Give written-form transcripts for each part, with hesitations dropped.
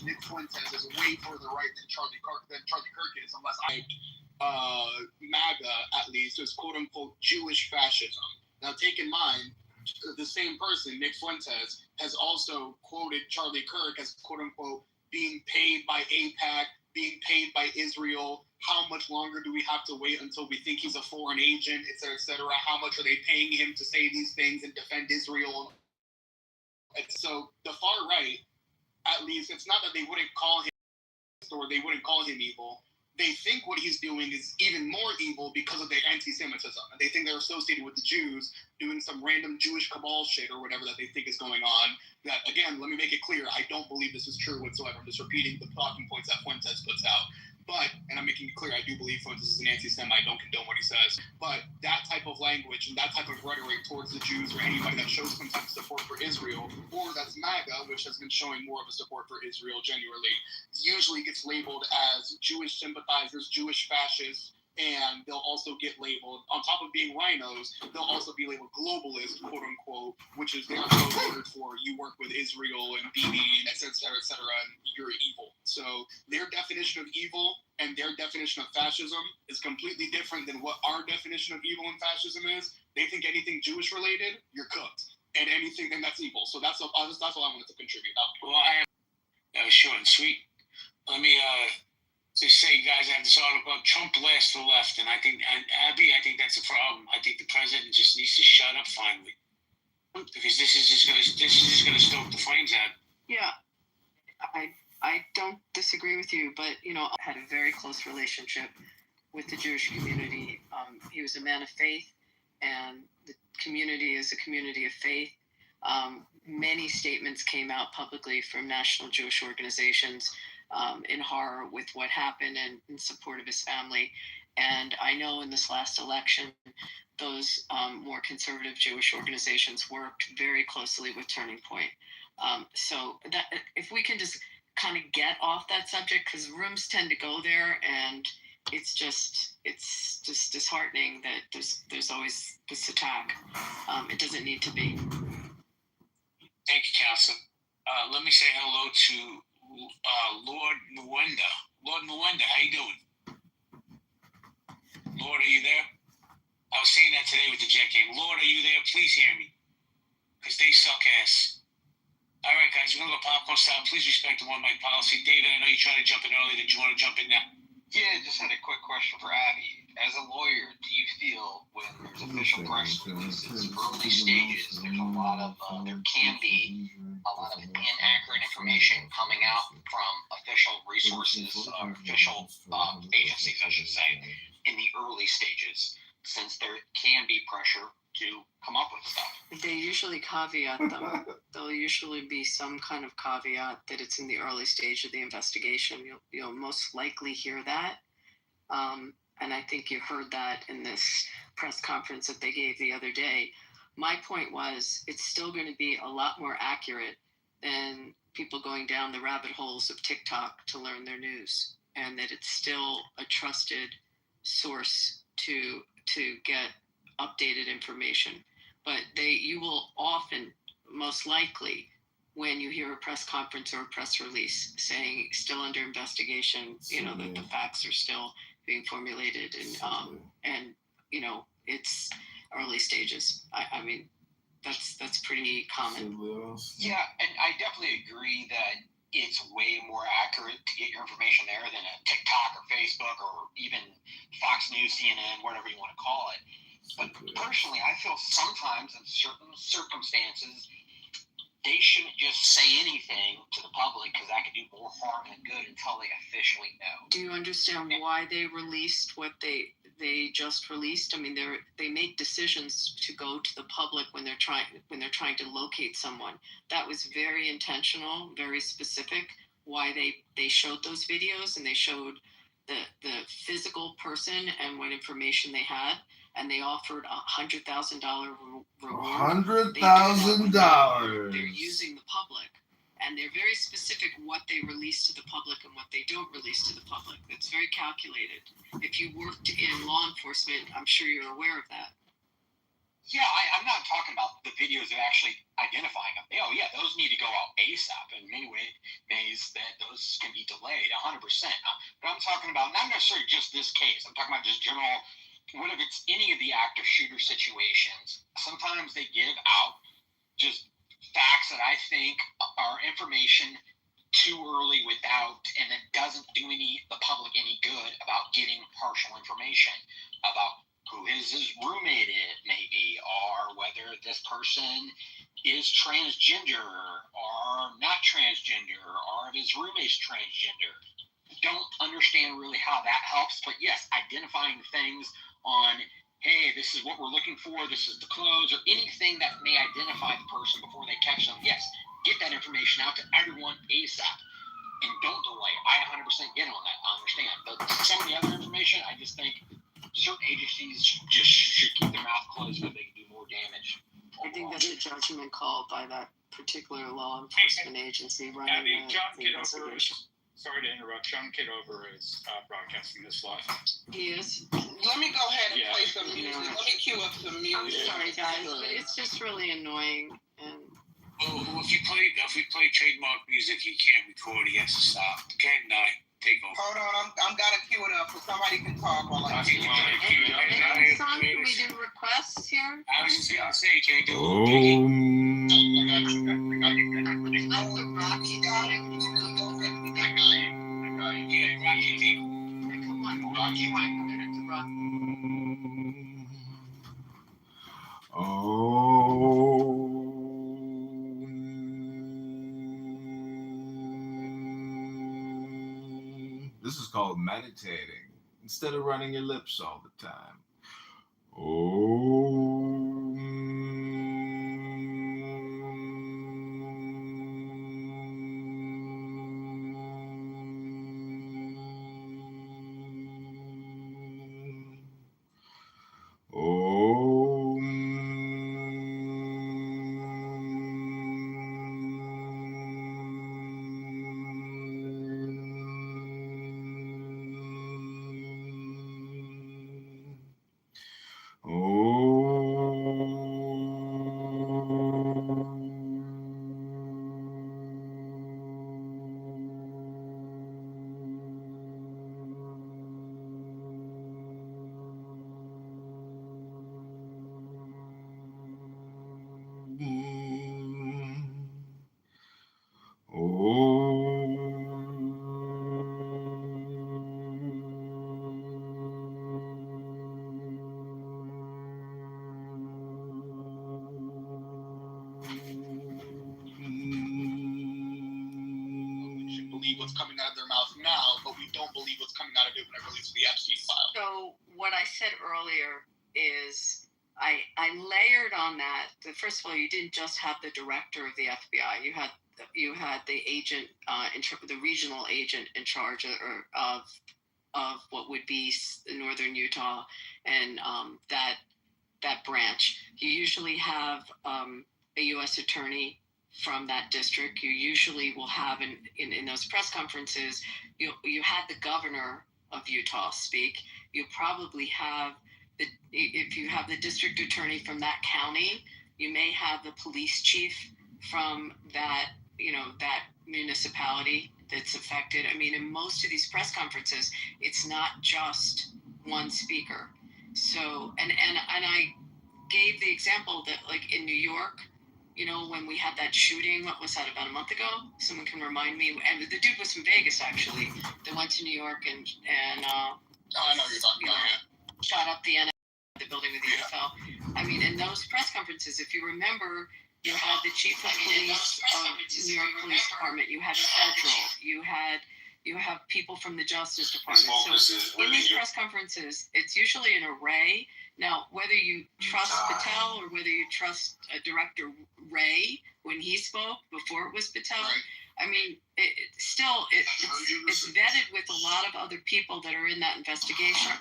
Nick Fuentes is way further right than Charlie Kirk is, unless MAGA, at least, is quote-unquote Jewish fascism. Now, take in mind, the same person, Nick Fuentes, has also quoted Charlie Kirk as quote-unquote being paid by AIPAC, being paid by Israel. How much longer do we have to wait until we think he's a foreign agent, et cetera, et cetera? How much are they paying him to say these things and defend Israel? And so the far right, at least, it's not that they wouldn't call him or they wouldn't call him evil. They think what he's doing is even more evil because of their anti-Semitism. And they think they're associated with the Jews doing some random Jewish cabal shit or whatever that they think is going on. That, again, let me make it clear, I don't believe this is true whatsoever. I'm just repeating the talking points that Fuentes puts out. But, and I'm making it clear, I do believe Fuentes is an anti-Semite. I don't condone what he says. But that type of language and that type of rhetoric towards the Jews or anybody that shows some type of support for Israel, or that's MAGA, which has been showing more of a support for Israel genuinely, usually gets labeled as Jewish sympathizers, Jewish fascists, and they'll also get labeled, on top of being rhinos, they'll also be labeled globalist, quote unquote, which is their code word for you work with Israel and Bibi, and et cetera, and you're evil. So their definition of evil and their definition of fascism is completely different than what our definition of evil and fascism is. They think anything Jewish related, you're cooked, and anything then that's evil. So that's all I wanted to contribute. Well, that was short and sweet. Let me just say, guys, I have this article about Trump blasts the left, and I think, and Abby, I think that's a problem. I think the president just needs to shut up finally, because this is just gonna stoke the flames out. Yeah, I don't disagree with you, but I had a very close relationship with the Jewish community. He was a man of faith, and the community is a community of faith. Many statements came out publicly from national Jewish organizations in horror with what happened and in support of his family. And I know in this last election, those more conservative Jewish organizations worked very closely with Turning Point. So that if we can just kind of get off that subject, because rooms tend to go there, and it's just disheartening that there's always this attack. It doesn't need to be. Thank you, Council. Let me say hello to Lord Mwenda. Lord Mwenda, how you doing? Lord, are you there? I was saying that today with the Jet game. Lord, are you there? Please hear me, because they suck ass. All right, guys, we're going to go popcorn style. Please respect the one-mic policy. David, I know you tried to jump in early. Did you want to jump in now? Yeah, just had a quick question for Abby. As a lawyer, do you feel when there's official press releases, early stages, there's a lot of, there can be a lot of inaccurate information coming out from official resources, official agencies, I should say, in the early stages, since there can be pressure to come up with stuff? They usually caveat them. There'll usually be some kind of caveat that it's in the early stage of the investigation. You'll most likely hear that. And I think you heard that in this press conference that they gave the other day. My point was, it's still going to be a lot more accurate than people going down the rabbit holes of TikTok to learn their news, and that it's still a trusted source to get updated information. But you will often, most likely, when you hear a press conference or a press release saying still under investigation, that the facts are still being formulated, and it's early stages. I mean, that's pretty common. Yeah, and I definitely agree that it's way more accurate to get your information there than a TikTok or Facebook or even Fox News, CNN, whatever you want to call it. But personally, I feel sometimes in certain circumstances, they shouldn't just say anything to the public, because that could do more harm than good until they officially know. Do you understand why they released what they just released? I mean, they make decisions to go to the public when they're trying to locate someone. That was very intentional, very specific. Why they showed those videos, and they showed the physical person and what information they had. And they offered $100,000 reward. $100,000. They're using the public, and they're very specific what they release to the public and what they don't release to the public. It's very calculated. If you worked in law enforcement, I'm sure you're aware of that. Yeah, I'm not talking about the videos of actually identifying them. Oh, yeah, those need to go out ASAP in many ways. ways that those can be delayed 100%. But I'm talking about not necessarily just this case. I'm talking about just general, what if it's any of the active shooter situations? Sometimes they give out just facts that I think are information too early without, and it doesn't do the public any good about getting partial information about who his roommate is, maybe, or whether this person is transgender or not transgender, or if his roommate's transgender. Don't understand really how that helps, but yes, identifying things on, hey, this is what we're looking for, this is the clothes, or anything that may identify the person before they catch them. Yes, get that information out to everyone ASAP. And don't delay. I 100% get on that. I understand. But some of the other information, I just think certain agencies just should keep their mouth closed so they can do more damage. I think that's a judgment call by that particular law enforcement agency running the investigation. Sorry to interrupt. John Kitover is broadcasting this live. He is. Let me go ahead and play some music. Let me cue up some music. I'm sorry, guys, but it's just really annoying. And If we play trademark music, he can't record. He has to stop. Ken and I take over. Hold on, I'm gotta cue it up so somebody can talk while I If you want to cue it up, Son, can we do requests here? I was just gonna say, can you do Rocky got it. Yeah, Rocky T. Come on, Rocky might come into Rocky. This is called meditating instead of running your lips all the time. Believe what's coming out of their mouth now, but we don't believe what's coming out of it when it relates to the Epstein file. So what I said earlier is I layered on that. First of all, you didn't just have the director of the FBI. You had the agent, the regional agent in charge of what would be northern Utah and that branch. You usually have a U.S. attorney from that district. You usually will have in those press conferences, you had the governor of Utah speak. You probably have if you have the district attorney from that county, you may have the police chief from that that municipality that's affected. I mean, in most of these press conferences, it's not just one speaker. So and I gave the example that, like, in New York, when we had that shooting, what was that, about a month ago? Someone can remind me. And the dude was from Vegas, actually. They went to New York and I know what you're talking about. Yeah. Shot up the building with the NFL. I mean, in those press conferences, if you remember, you had the chief of police of New York Police Department. You had federal. You have people from the Justice Department. So in these press conferences, it's usually an array. Now, whether you trust Patel or whether you trust Director Ray when he spoke before it was Patel, right. I mean, it's vetted with a lot of other people that are in that investigation.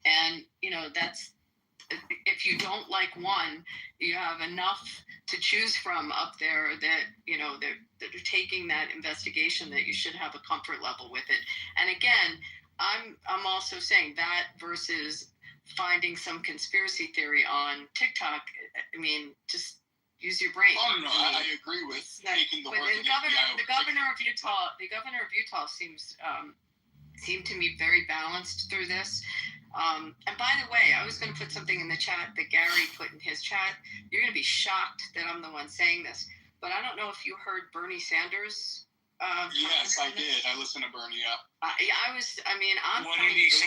And, that's, if you don't like one, you have enough to choose from up there that, that are taking that investigation, that you should have a comfort level with it. And again, I'm also saying that versus finding some conspiracy theory on TikTok. I mean, just Use your brain. Oh no, I agree with taking the But work. the governor of Utah seems seemed to me very balanced through this. And by the way, I was going to put something in the chat that Gary put in his chat. You're going to be shocked that I'm the one saying this, but I don't know if you heard Bernie Sanders. Yes, I did. I listened to Bernie. What did he say?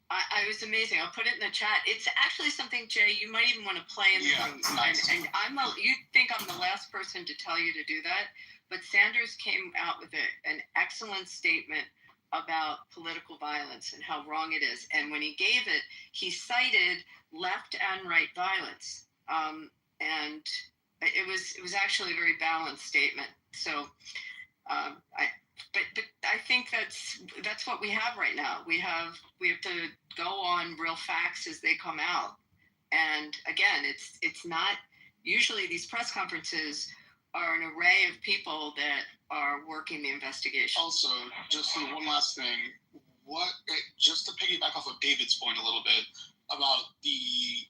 I was amazing. I'll put it in the chat. It's actually something, Jay, you might even want to play in the room. Nice. And you think I'm the last person to tell you to do that, but Sanders came out with an excellent statement about political violence and how wrong it is. And when he gave it, he cited left and right violence. And it was actually a very balanced statement. So But I think that's what we have right now. We have to go on real facts as they come out. And again, it's not usually these press conferences are an array of people that are working the investigation. Also, just one last thing, just to piggyback off of David's point a little bit about the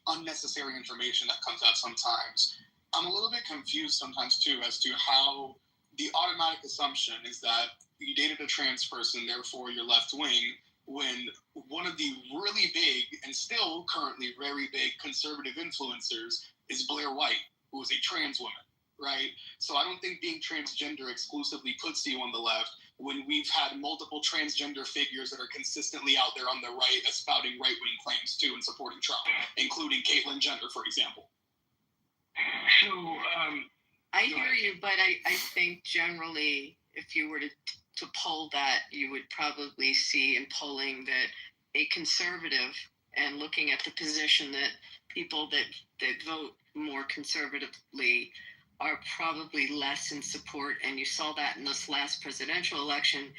unnecessary information that comes out sometimes, I'm a little bit confused sometimes too as to how the automatic assumption is that you dated a trans person, therefore you're left wing, when one of the really big and still currently very big conservative influencers is Blair White, who is a trans woman, right? So I don't think being transgender exclusively puts you on the left when we've had multiple transgender figures that are consistently out there on the right espouting right-wing claims too and supporting Trump, including Caitlyn Jenner, for example. So, I hear you, but I think generally, if you were to poll that, you would probably see in polling that a conservative, and looking at the position that people that vote more conservatively are probably less in support. And you saw that in this last presidential election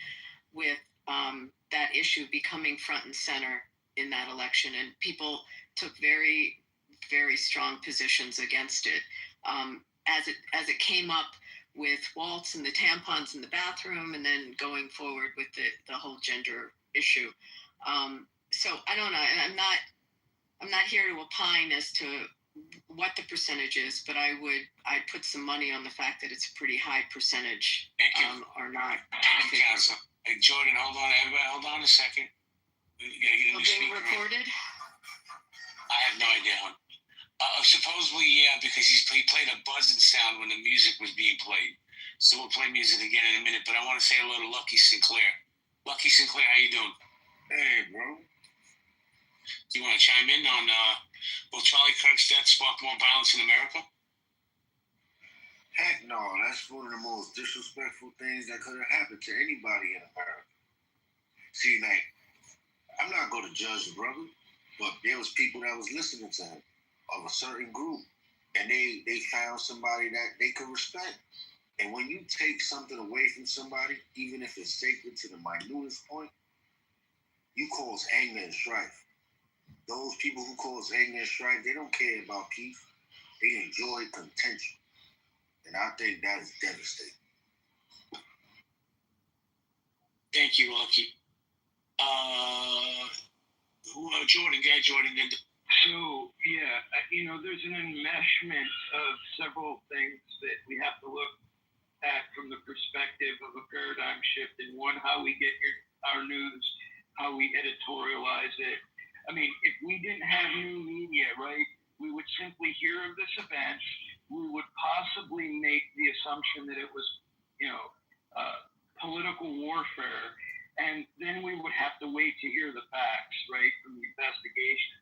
with that issue becoming front and center in that election. And people took very, very strong positions against it. As it came up with Waltz and the tampons in the bathroom, and then going forward with the whole gender issue. So I don't know, and I'm not here to opine as to what the percentage is, but I'd put some money on the fact that it's a pretty high percentage. Thank you. Or not. Thank you, Council. Hey, Jordan, hold on, everybody, hold on a second. You gotta get in the Being speaker. recorded? I have no idea, hon. Supposedly, yeah, because he played a buzzing sound when the music was being played. So we'll play music again in a minute, but I want to say hello to Lucky Sinclair. Lucky Sinclair, how you doing? Hey, bro. Do you want to chime in on will Charlie Kirk's death spark more violence in America? Heck no, that's one of the most disrespectful things that could have happened to anybody in America. See, like, I'm not going to judge the brother, but there was people that was listening to him of a certain group, and they found somebody that they could respect. And when you take something away from somebody, even if it's sacred to the minutest point, you cause anger and strife. Those people who cause anger and strife, they don't care about peace. They enjoy contention. And I think that is devastating. Thank you, Lucky. Jordan, then. So, yeah, there's an enmeshment of several things that we have to look at from the perspective of a paradigm shift in one, how we get our news, how we editorialize it. I mean, if we didn't have new media, right, we would simply hear of this event. We would possibly make the assumption that it was, political warfare, and then we would have to wait to hear the facts, right, from the investigation.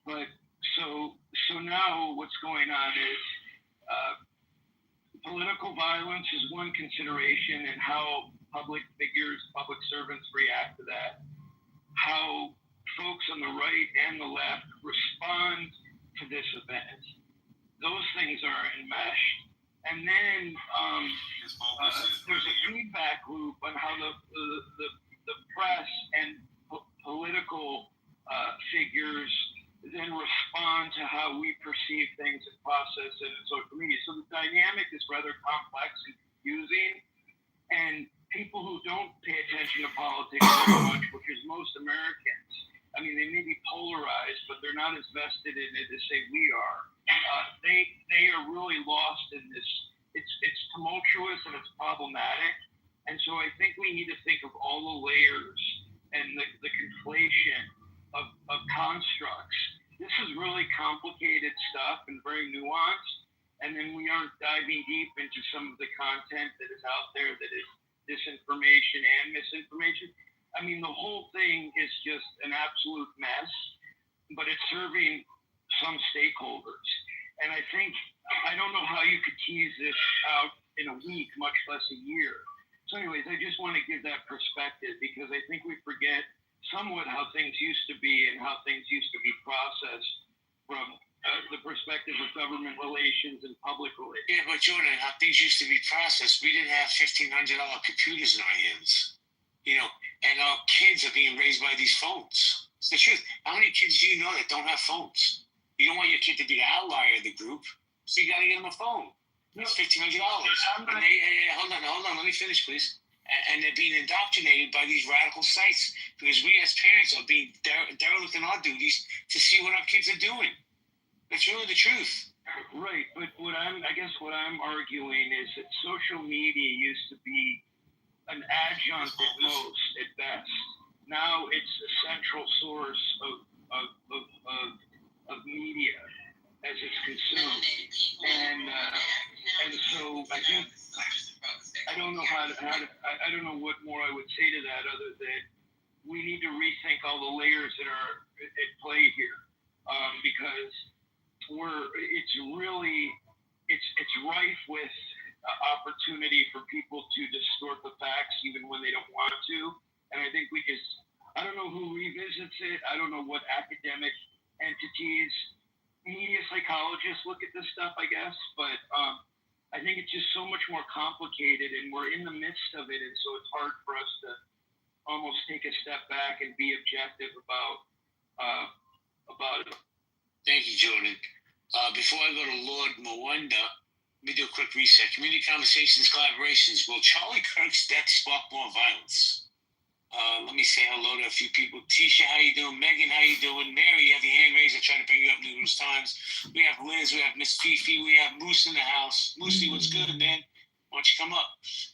But so now what's going on is political violence is one consideration, and how public figures, public servants react to that. How folks on the right and the left respond to this event. Those things are enmeshed. And then there's a feedback loop on how the press and political figures then respond to how we perceive things and process it in social media. So the dynamic is rather complex and confusing, and people who don't pay attention to politics very much, which is most Americans, I mean, they may be polarized, but they're not as vested in it as, say, we are. they are really lost in this. It's tumultuous and it's problematic, and so I think we need to think of all the layers and the conflation of constructs. This is really complicated stuff and very nuanced, and then we aren't diving deep into some of the content that is out there that is disinformation and misinformation. I mean, the whole thing is just an absolute mess, but it's serving some stakeholders. And I think, I don't know how you could tease this out in a week, much less a year. So anyways, I just want to give that perspective because I think we forget somewhat how things used to be and how things used to be processed from the perspective of government relations and public relations. Yeah, but Jordan, how things used to be processed, we didn't have $1,500 computers in our hands. And our kids are being raised by these phones. It's the truth. How many kids do you know that don't have phones? You don't want your kid to be the outlier of the group, so you got to get them a phone. It's $1,500. And hold on, let me finish, please. And they're being indoctrinated by these radical sites because we as parents are being derelict in our duties to see what our kids are doing. That's really the truth. Right, but I guess what I'm arguing is that social media used to be an adjunct at most, at best. Now it's a central source of media as it's consumed, and so I think I don't know I don't know what more I would say to that other than we need to rethink all the layers that are at play here, because it's rife with opportunity for people to distort the facts even when they don't want to. And I think I don't know who revisits it. I don't know what academic entities, media psychologists look at this stuff, I guess. But I think it's just so much more complicated and we're in the midst of it. And so it's hard for us to almost take a step back and be objective about it. Thank you, Jordan. Before I go to Lord Mwenda, let me do a quick reset. Community conversations, collaborations. Will Charlie Kirk's death spark more violence? Let me say hello to a few people. Tisha, how you doing? Megan, how you doing? Mary, you have your hand raised. I try to bring you up numerous times. We have Liz, we have Miss Fifi, we have Moose in the house. Moosey, what's good, man? Why don't you come up?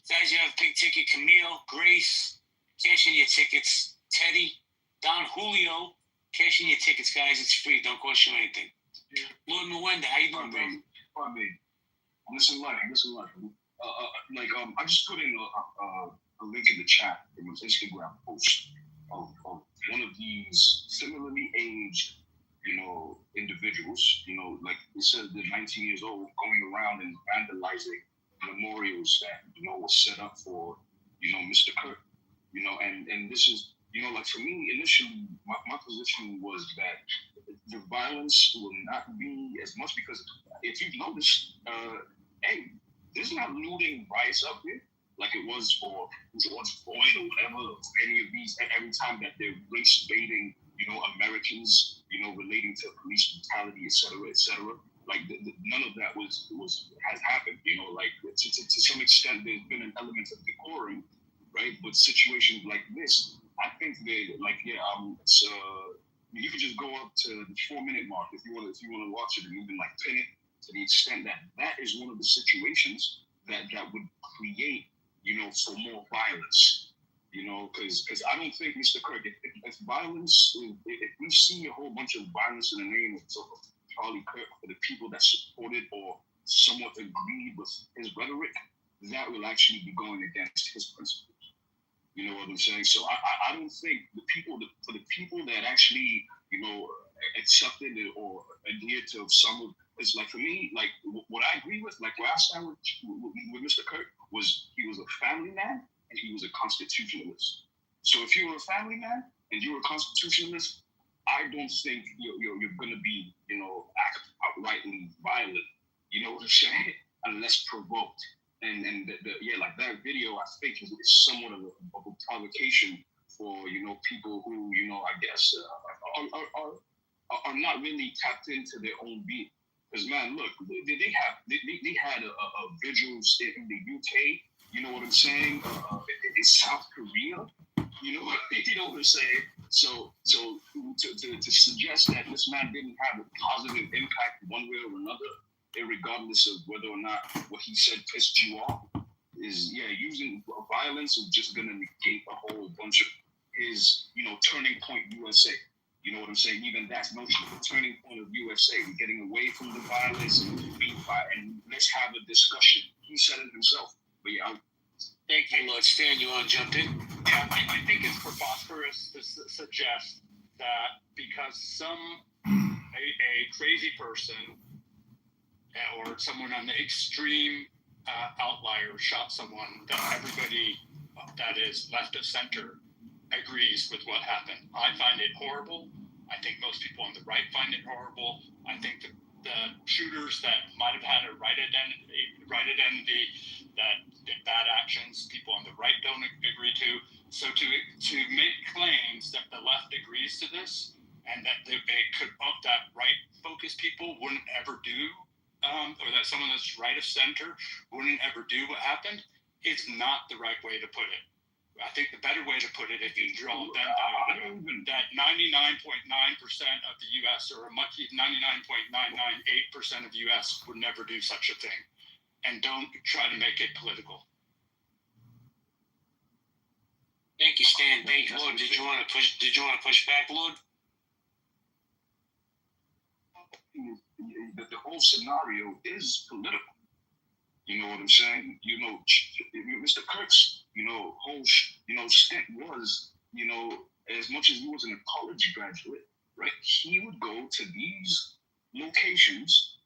Guys, you have Pink Ticket, Camille, Grace, cash in your tickets. Teddy, Don Julio, cash in your tickets, guys. It's free. Don't cost you anything. Yeah. Lord Mwenda, how you doing, bro? Listen, I just put in a link in the chat. It was Instagram post of one of these similarly aged, individuals. Like it says they're 19 years old, going around and vandalizing memorials that was set up for Mr. Kirk. And this is like for me initially, my position was that the violence will not be as much because if you've noticed, hey, there's not looting riots up here like it was for George Floyd or whatever, any of these, every time that they're race baiting, Americans, relating to police brutality, et cetera. Like none of that has happened, like to some extent there's been an element of decorum, right? But situations like this, I think you could just go up to the 4-minute mark if you want to watch it and even like pin it to the extent that is one of the situations that would create, for more violence, because I don't think Mr. Kirk, if violence, if we see a whole bunch of violence in the name of Charlie Kirk for the people that supported or somewhat agreed with his rhetoric, that will actually be going against his principles. You know what I'm saying? So I don't think for the people that actually, accepted it or adhered to some of, it's like for me, like what I agree with, like where I stand with Mr. Kirk was he was a family man and he was a constitutionalist. So if you were a family man and you were a constitutionalist, I don't think you're going to be, outrightly violent. You know what I'm saying? Unless provoked. And like that video, I think is somewhat of a provocation for people who I guess are not really tapped into their own being. Because man, look, they had a vigil in the UK. You know what I'm saying? In South Korea. You know what I'm saying? So to suggest that this man didn't have a positive impact one way or another, regardless of whether or not what he said pissed you off, is using violence is just gonna negate a whole bunch of his turning point USA. You know what I'm saying? Even that notion of the turning point of USA, getting away from the violence and let's have a discussion. He said it himself. But thank you, Lord Stan. You want to jump in? Yeah, I think it's preposterous to suggest that because a crazy person or someone on the extreme outlier shot someone, that everybody that is left of center agrees with what happened. I find it horrible. I think most people on the right find it horrible. I think the shooters that might have had a right identity that did bad actions, people on the right don't agree to. So to make claims that the left agrees to this and that that right focused people wouldn't ever do, or that someone that's right of center wouldn't ever do what happened, is not the right way to put it. I think the better way to put it, if you draw Venn diagram, that 99.9% of the U.S. or 99.998% of the U.S. would never do such a thing, and don't try to make it political. Thank you, Stan. Thank you, Lord. Did you want to push back, Lord? The whole scenario is political. You know what I'm saying? Mr. Kirk's, whole, stint was, as much as he was a college graduate, right? He would go to these locations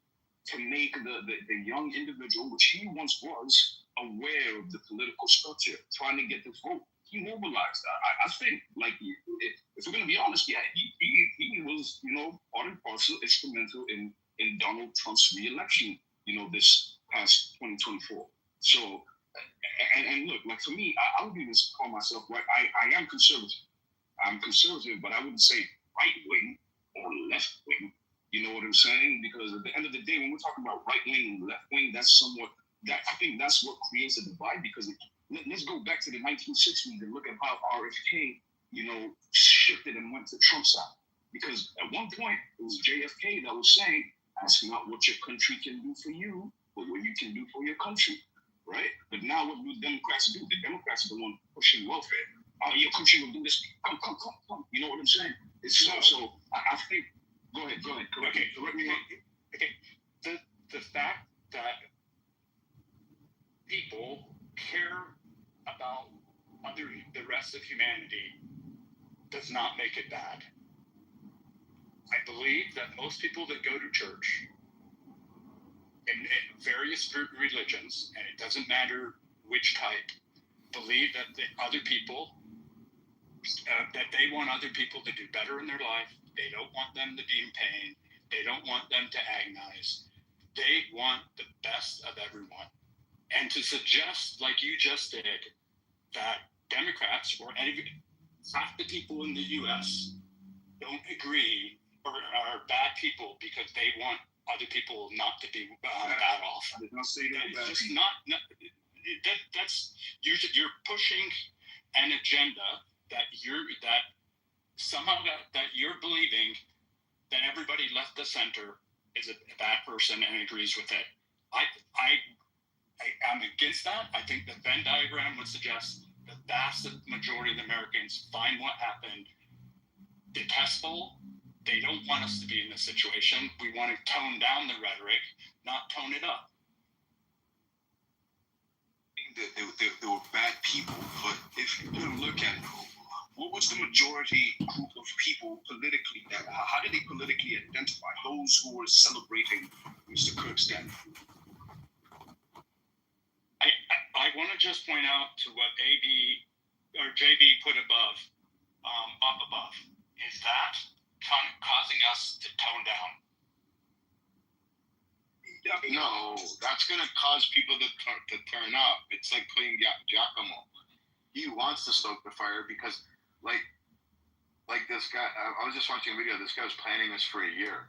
to make the young individual, which he once was, aware of the political structure, trying to get the vote. He mobilized. I think, if we're going to be honest, he was, part and parcel, instrumental in Donald Trump's re-election, this past 2024. So, and look, for me, I would even call myself, right, I am conservative. I'm conservative, but I wouldn't say right wing or left wing. You know what I'm saying? Because at the end of the day, when we're talking about right wing and left wing, I think that's what creates a divide. Because let's go back to the 1960s and look at how RFK, shifted and went to Trump's side. Because at one point, it was JFK that was saying, ask not what your country can do for you, but what you can do for your country, right? But now what do Democrats do? The Democrats are the one pushing welfare. Your country will do this. Come. You know what I'm saying? It's so I think. Go ahead. Correct me. Okay. The fact that people care about the rest of humanity does not make it bad. I believe that most people that go to church in various religions, and it doesn't matter which type, believe that the other people, that they want other people to do better in their life. They don't want them to be in pain. They don't want them to agonize. They want the best of everyone. And to suggest, like you just did, that Democrats or half the people in the U.S. don't agree or are bad people because they want other people not to be bad off. I did not say that. It's just not that's you're pushing an agenda that you're believing that everybody left the center is a bad person and agrees with it. I'm against that. I think the Venn diagram would suggest the vast majority of the Americans find what happened detestable. They don't want us to be in this situation. We want to tone down the rhetoric, not tone it up. There were bad people, but if you look at what was the majority group of people politically, how did they politically identify those who were celebrating Mr. Kirk's death? I want to just point out to what JB put up above, is that causing us to tone down? No, that's going to cause people to turn up. It's like playing Giacomo. He wants to stoke the fire because, like this guy, I was just watching a video. This guy was planning this for a year.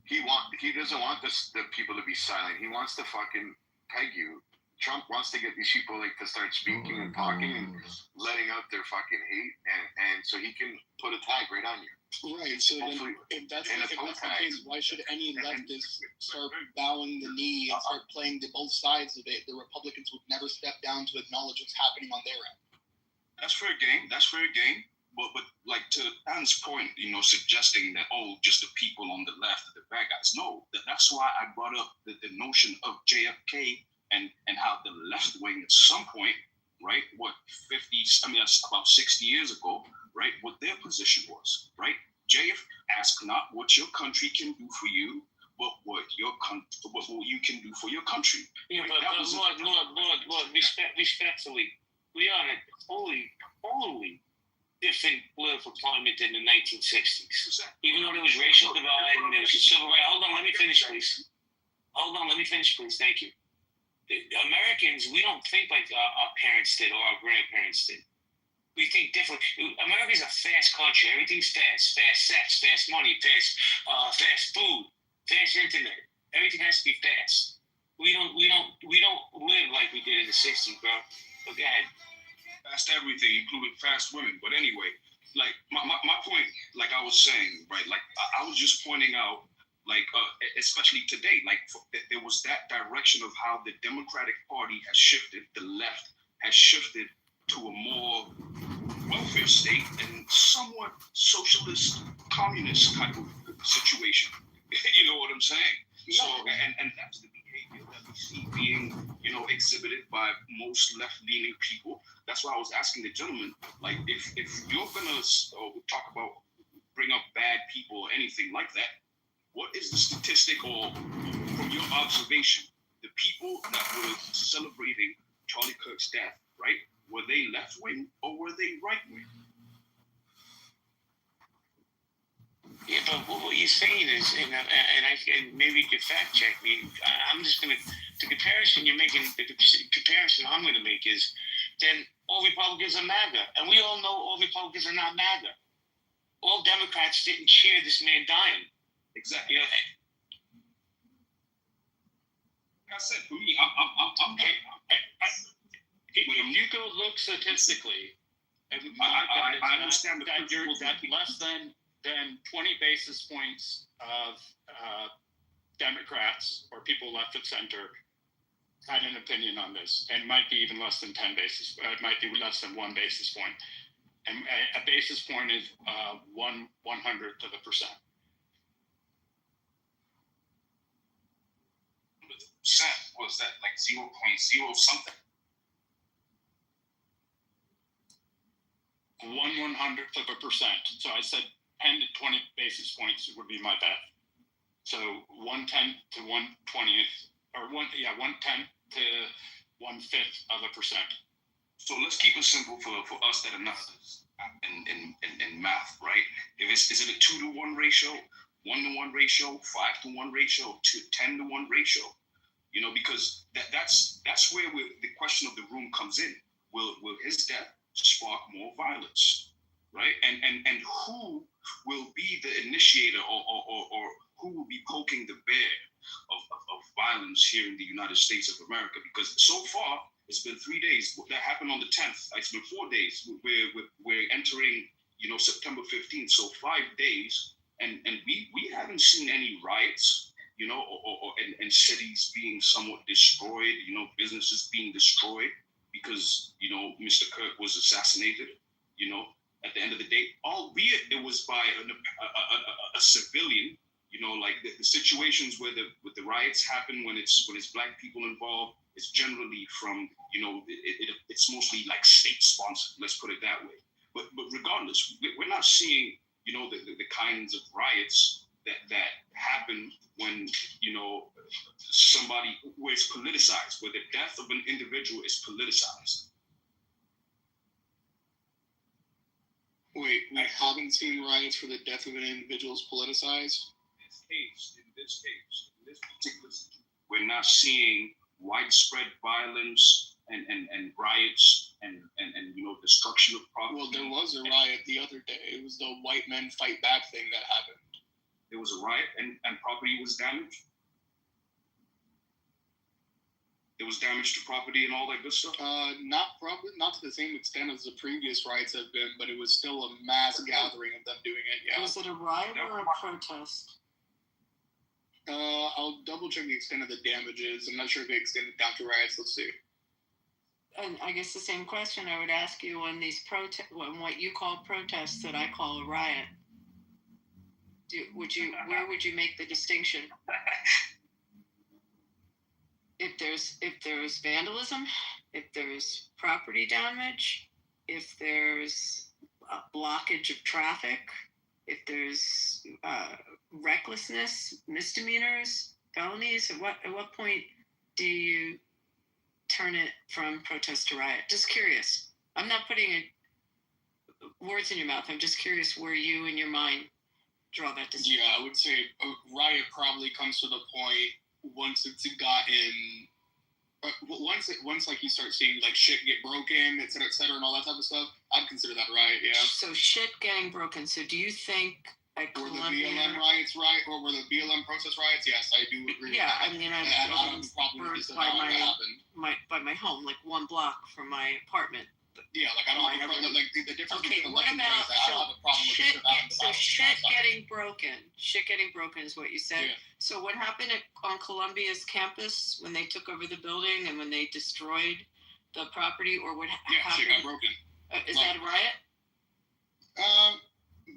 He doesn't want the people to be silent. He wants to fucking peg you Trump wants to get these people like to start speaking and talking and letting out their fucking hate, and so he can put a tag right on you. Right. So then, if that's the case, why should any leftist start bowing the knee and start playing both sides of it? The Republicans would never step down to acknowledge what's happening on their end. That's fair game. But like to Dan's point, suggesting that just the people on the left are the bad guys. No, that's why I brought up the notion of JFK and how the left wing at some point, right? That's about 60 years ago, right? What their position was, right? JF asked not what your country can do for you, but what you can do for your country. Yeah, right? but Lord, respectfully, we are in a totally different political climate than the 1960s. Even though there was racial divide and there was civil rights. Hold on, let me finish, please. Thank you. The Americans, we don't think like our parents did or our grandparents did. We think different. America's a fast country. Everything's fast. Fast sex, fast money, fast food, fast internet. Everything has to be fast. We don't live like we did in the 60s, bro. But go ahead. Fast everything, including fast women. But anyway, like my point, like I was saying, right? Like I was just pointing out, like especially today, like there was that direction of how the Democratic Party has shifted. The left has shifted to a more welfare state and somewhat socialist, communist type of situation. You know what I'm saying? So, and that's the behavior that we see being, exhibited by most left-leaning people. That's why I was asking the gentleman, like, if you're gonna talk about, bring up bad people or anything like that, what is the statistic or from your observation, the people that were celebrating Charlie Kirk's death, right? Were they left-wing or were they right-wing? Yeah, but what you're saying is, and maybe you could fact check me. I'm just gonna the comparison you're making. The comparison I'm gonna make is, then all Republicans are MAGA, and we all know all Republicans are not MAGA. All Democrats didn't cheer this man dying. Exactly. Like I said, for me, I'm okay. If you go look statistically, I understand that less than 20 basis points of Democrats or people left of center had an opinion on this, and might be even less than 10 basis. It might be less than 1 basis point, and a basis point is 1/100th of a percent. Was that like 0.0 something? 1/100th of a percent. So I said 10 to 20 basis points would be my bet. So 1/10 to 1/20th, or 1/10 to 1/5 of a percent. So let's keep it simple for us that are not in math, right? Is it a 2-to-1 ratio, 1-to-1 ratio, 5-to-1 ratio, 10-to-1 ratio? Because that's where the question of the room comes in. Will his death spark more violence, right? And who will be the initiator or who will be poking the bear of violence here in the United States of America? Because so far it's been 3 days. That happened on the 10th. It's been 4 days. We're entering September 15th. So 5 days, and we haven't seen any riots, and cities being somewhat destroyed, businesses being destroyed because, Mr. Kirk was assassinated, at the end of the day, albeit it was by a civilian, like the situations where the riots happen when it's black people involved, it's generally from, it's mostly like state sponsored, let's put it that way. But regardless, we're not seeing, the kinds of riots that happen when, somebody, where it's politicized, where the death of an individual is politicized. Wait, we haven't seen riots for the death of an individual is politicized? In this particular situation, we're not seeing widespread violence and riots and destruction of property. Well, there was a riot the other day. It was the white men fight back thing that happened. There was a riot and property was damaged. There was damage to property and all that good stuff? Not to the same extent as the previous riots have been, but it was still a mass gathering of them doing it. Yeah. Was it a riot or a protest? I'll double check the extent of the damages. I'm not sure if they extended down to riots. Let's see. And I guess the same question I would ask you on these what you call protests that I call a riot. Where would you make the distinction? If there's vandalism, if there's property damage, if there's a blockage of traffic, if there's recklessness, misdemeanors, felonies, at what point do you turn it from protest to riot? Just curious. I'm not putting words in your mouth. I'm just curious where you in your mind draw that distinction. Yeah, I would say a riot probably comes to the point once it's gotten, once like you start seeing like shit get broken, et cetera, and all that type of stuff, I'd consider that a riot. Yeah. So shit getting broken. So do you think? Were the BLM riots right, or were the BLM protest riots? Yes, I do agree. Yeah, with that. I mean, I'm by my home, like 1 block from my apartment. Yeah, like I don't have a problem. Like the difference between what about I don't have a problem with shit getting broken? Shit getting broken is what you said. Yeah. So what happened on Columbia's campus when they took over the building and when they destroyed the property, or what happened? Yeah, shit got broken. Is that a riot?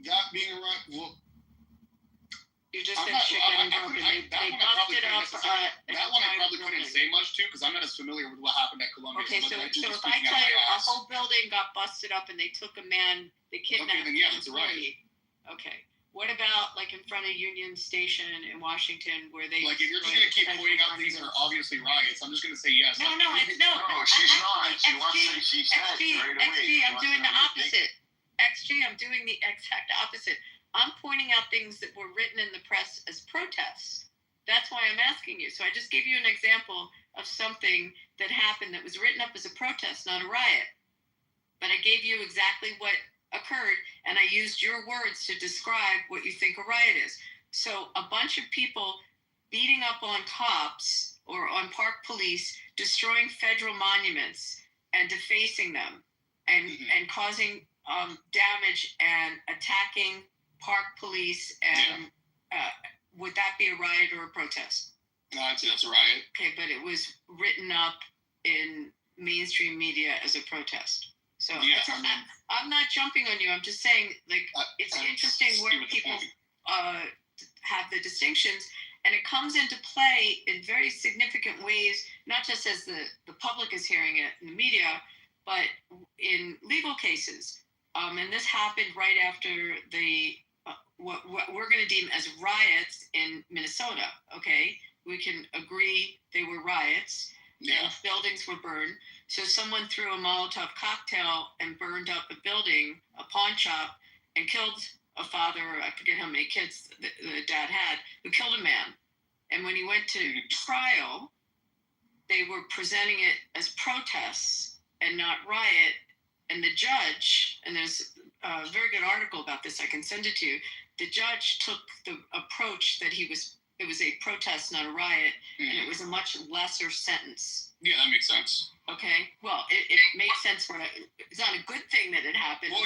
That being a riot, well. You just said shit getting broken. They busted up. That one I probably couldn't say much to because I'm not as familiar with what happened at Columbia. Okay, so if I tell you a whole building got busted up and they took a man, they kidnapped him. Okay, then yeah, that's a riot. Okay. What about like in front of Union Station in Washington where they like if you're just gonna keep pointing out things that are obviously riots, I'm just gonna say yes. No, she's not. She wants to say she's XG, I'm doing the opposite. XG, I'm doing the exact opposite. I'm pointing out things that were written in the press as protests. That's why I'm asking you. So I just gave you an example of something that happened that was written up as a protest, not a riot. But I gave you exactly what occurred, and I used your words to describe what you think a riot is. So a bunch of people beating up on cops or on park police, destroying federal monuments and defacing them and causing damage and attacking park police, and would that be a riot or a protest? No, I'd say that's a riot. Okay, but it was written up in mainstream media as a protest. So I'm not jumping on you. I'm just saying, like, it's interesting where people have the distinctions, and it comes into play in very significant ways, not just as the public is hearing it in the media, but in legal cases. And this happened right after the what we're going to deem as riots in Minnesota. Okay, we can agree they were riots. Yeah. And buildings were burned. So someone threw a Molotov cocktail and burned up a building, a pawn shop, and killed a father. I forget how many kids the dad had, who killed a man. And when he went to trial, they were presenting it as protests and not riot. And the judge, and there's a very good article about this, I can send it to you. The judge took the approach that it was a protest, not a riot, and it was a much lesser sentence. Yeah, that makes sense. Okay, well, it makes sense when it's not a good thing that it happened. Well,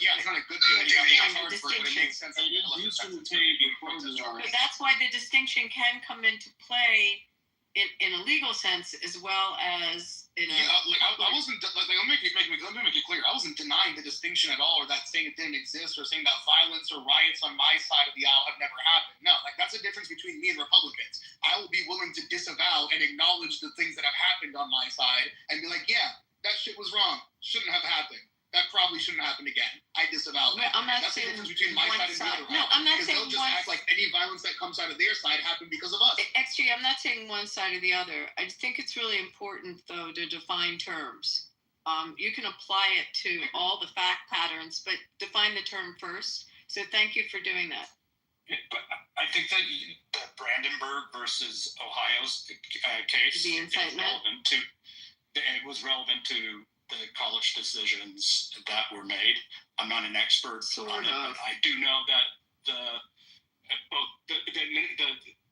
yeah, it's not a good thing. It makes sense. But that's why the distinction can come into play in a legal sense as well as in a... I wasn't, let me make it clear. I wasn't denying the distinction at all, or that saying it didn't exist, or saying that violence or riots on my side of the aisle have never happened. No, that's a difference between me and Republicans. I will be willing to disavow and acknowledge the things that have happened on my side and be like, yeah, that shit was wrong. Shouldn't have happened. That probably shouldn't happen again. I disavow that. That's the difference between my side and the other. No, I'm not saying they'll just act like any violence that comes out of their side happened because of us. XG, I'm not saying one side or the other. I think it's really important, though, to define terms. You can apply it to all the fact patterns, but define the term first. So thank you for doing that. But I think that the Brandenburg versus Ohio's case The incitement. was relevant to the college decisions that were made. I'm not an expert on it, but I do know that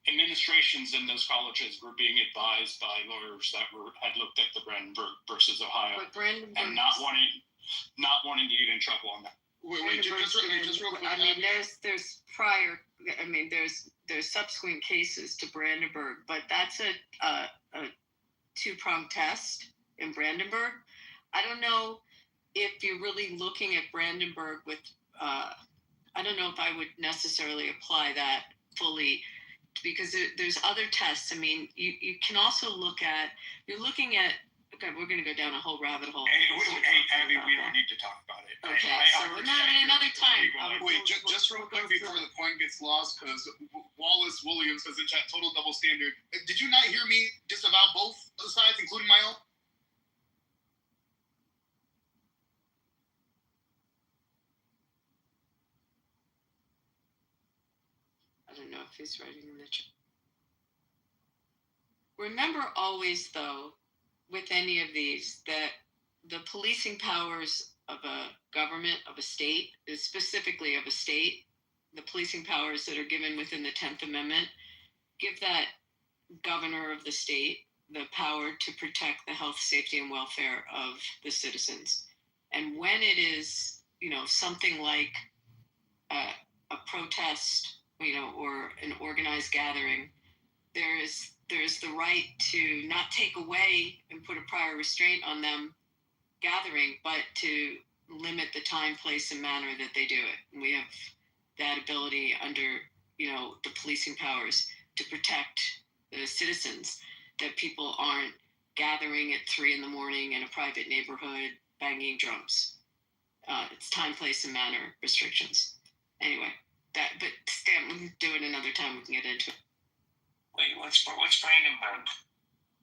administrations in those colleges were being advised by lawyers that had looked at the Brandenburg versus Ohio But Brandenburg and not wanting to get in trouble on that. Wait, just real quick. I mean, there's prior. I mean, there's subsequent cases to Brandenburg, but that's a two-pronged test in Brandenburg. I don't know if you're really looking at Brandenburg with. I don't know if I would necessarily apply that fully, because there's other tests. I mean, you can also look at. You're looking at. Okay, we're going to go down a whole rabbit hole. Hey, Abby, we don't need to talk about it. Okay, so another time. Wait, just real quick before the point gets lost, because Wallace Williams says in chat, total double standard. Did you not hear me disavow both sides, including my own? I don't know if he's writing in the chat. Remember always, though, with any of these, that the policing powers of a government, of a state, specifically of a state, the policing powers that are given within the 10th Amendment, give that governor of the state the power to protect the health, safety, and welfare of the citizens. And when it is, something like a protest, or an organized gathering, there's the right to not take away and put a prior restraint on them gathering, but to limit the time, place, and manner that they do it. And we have that ability under, the policing powers to protect the citizens, that people aren't gathering at 3 a.m. in a private neighborhood banging drums. It's time, place, and manner restrictions. Anyway, but Stan, we can do it another time. We can get into it. Wait, what's Brandenburg?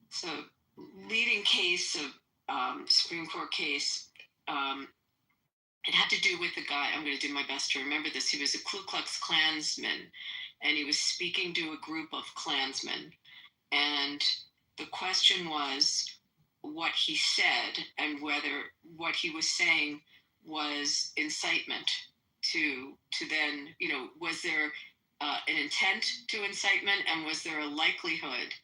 So, leading case of Supreme Court case, it had to do with a guy. I'm going to do my best to remember this. He was a Ku Klux Klansman, and he was speaking to a group of Klansmen. And the question was what he said and whether what he was saying was incitement to then, was there an intent to incitement, and was there a likelihood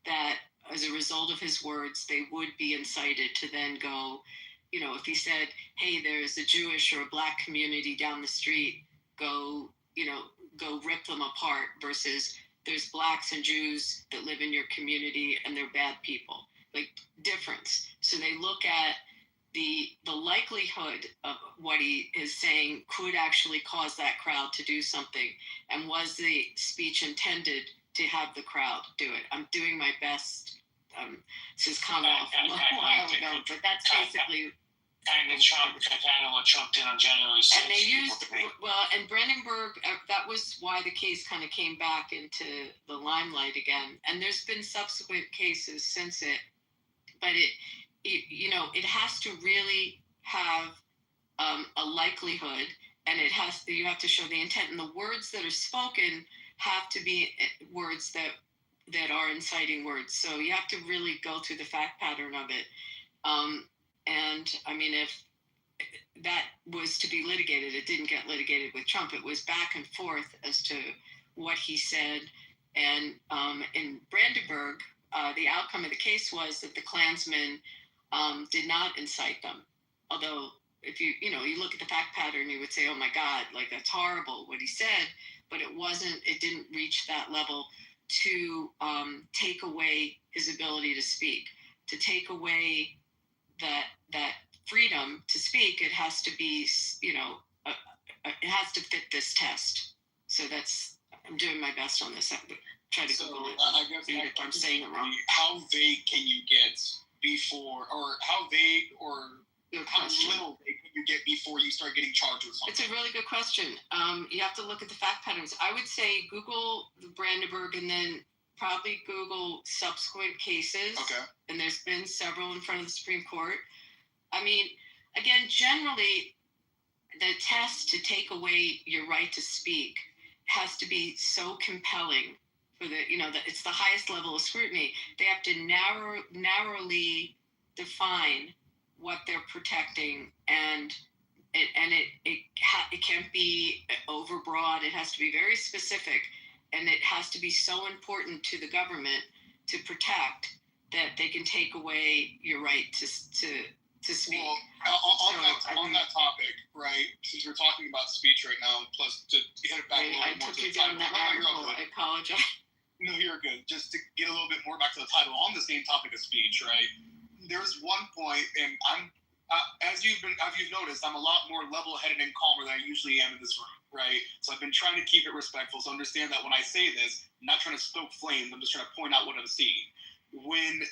that as a result of his words, they would be incited to then go, if he said, hey, there's a Jewish or a Black community down the street, go rip them apart, versus there's Blacks and Jews that live in your community and they're bad people, like difference. So they look at the likelihood of what he is saying could actually cause that crowd to do something, and was the speech intended to have the crowd do it. I'm doing my best. This is come off a while ago, but that's basically. And what Trump did on January 6th. And they used, and Brandenburg, that was why the case kind of came back into the limelight again. And there's been subsequent cases since it, but it has to really have a likelihood, and you have to show the intent, and the words that are spoken have to be words that are inciting words. So you have to really go through the fact pattern of it. And I mean, if that was to be litigated, it didn't get litigated with Trump. It was back and forth as to what he said. And in Brandenburg, the outcome of the case was that the Klansmen did not incite them. Although, if you look at the fact pattern, you would say, oh my God, like that's horrible what he said. But it didn't reach that level to take away his ability to speak, to take away that freedom to speak. It has to be, it has to fit this test. So I'm doing my best on this. Try to Google it. I guess if I'm saying it wrong. How vague can you get before, or how vague or how little vague can you get before you start getting charged with something? It's a really good question. You have to look at the fact patterns. I would say Google Brandenburg and then probably Google subsequent cases. Okay. And there's been several in front of the Supreme Court. I mean, again, generally, the test to take away your right to speak has to be so compelling for that it's the highest level of scrutiny. They have to narrowly define what they're protecting, and it can't be overbroad. It has to be very specific. and it has to be so important to the government to protect that they can take away your right to speak. Well, on that topic, right? Since we're talking about speech right now, plus to hit it back a little I bit more took to you the down title. that rabbit hole. I apologize. No, you're good. Just to get a little bit more back to the title on the same topic of speech, right? There's one point, and I'm as you've noticed, I'm a lot more level-headed and calmer than I usually am in this room, right? So I've been trying to keep it respectful. So understand that when I say this, I'm not trying to stoke flames. I'm just trying to point out what I'm seeing. When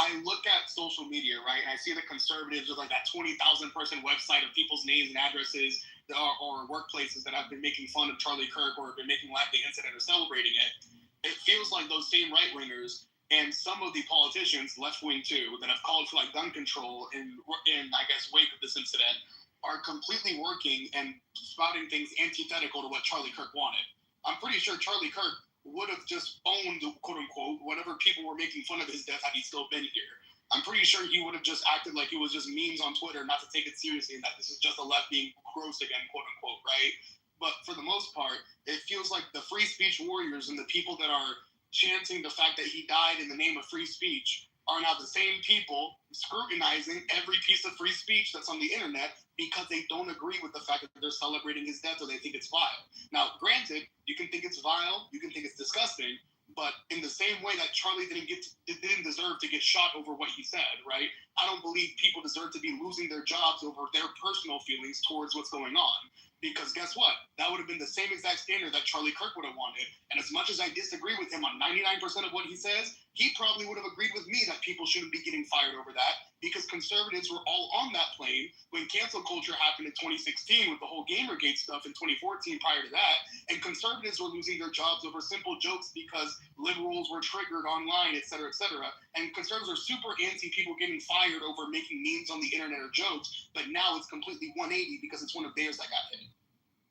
I look at social media, right, and I see the conservatives with like that 20,000 person website of people's names and addresses or workplaces that have been making fun of Charlie Kirk or have been making light of the incident or celebrating it. It feels like those same right wingers and some of the politicians, left wing too, that have called for like gun control in I guess wake of this incident are completely working and spouting things antithetical to what Charlie Kirk wanted. I'm pretty sure Charlie Kirk would have just owned, quote unquote, whatever people were making fun of his death had he still been here. I'm pretty sure he would have just acted like it was just memes on Twitter, not to take it seriously, and that this is just the left being gross again, quote unquote, right? But for the most part, it feels like the free speech warriors and the people that are chanting the fact that he died in the name of free speech are now the same people scrutinizing every piece of free speech that's on the internet because they don't agree with the fact that they're celebrating his death or they think it's vile. Now, granted, you can think it's vile, you can think it's disgusting, but in the same way that Charlie didn't deserve to get shot over what he said, right? I don't believe people deserve to be losing their jobs over their personal feelings towards what's going on. Because guess what? That would have been the same exact standard that Charlie Kirk would have wanted. And as much as I disagree with him on 99% of what he says, he probably would have agreed with me that people shouldn't be getting fired over that because conservatives were all on that plane when cancel culture happened in 2016 with the whole Gamergate stuff in 2014 prior to that. And conservatives were losing their jobs over simple jokes because liberals were triggered online, et cetera, et cetera. And conservatives are super anti people getting fired over making memes on the internet or jokes. But now it's completely 180 because it's one of theirs that got hit.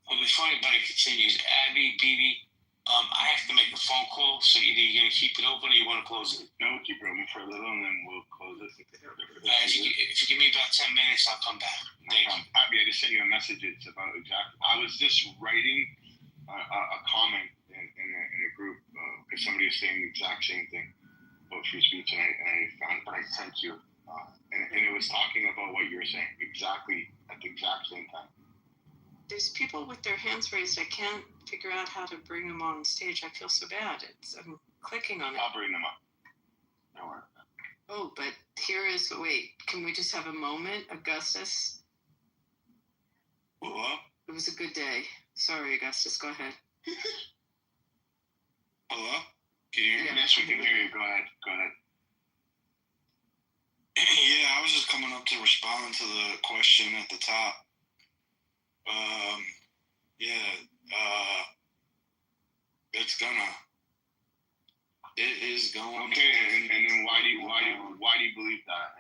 Well, before anybody continues, Abby, BB, I have to make a phone call, so either you're going to keep it open or you want to close it. No, we'll keep it open for a little and then we'll close it. If you give me about 10 minutes, I'll come back. Thank you. Abby, I just sent you a message. It's about exactly. I was just writing a comment in a group because somebody was saying the exact same thing about free speech, and I found it, but I sent you. And it was talking about what you were saying exactly at the exact same time. There's people with their hands raised. I can't figure out how to bring them on stage. I feel so bad. I'm clicking on it. I'll bring them up. Don't worry. Oh, but here is, wait, can we just have a moment, Augustus? Hello? It was a good day. Sorry, Augustus, go ahead. Hello? Can you hear me? Yes, we can hear you. Go ahead. Yeah, I was just coming up to respond to the question at the top. It is going. Okay, and then why do you believe that?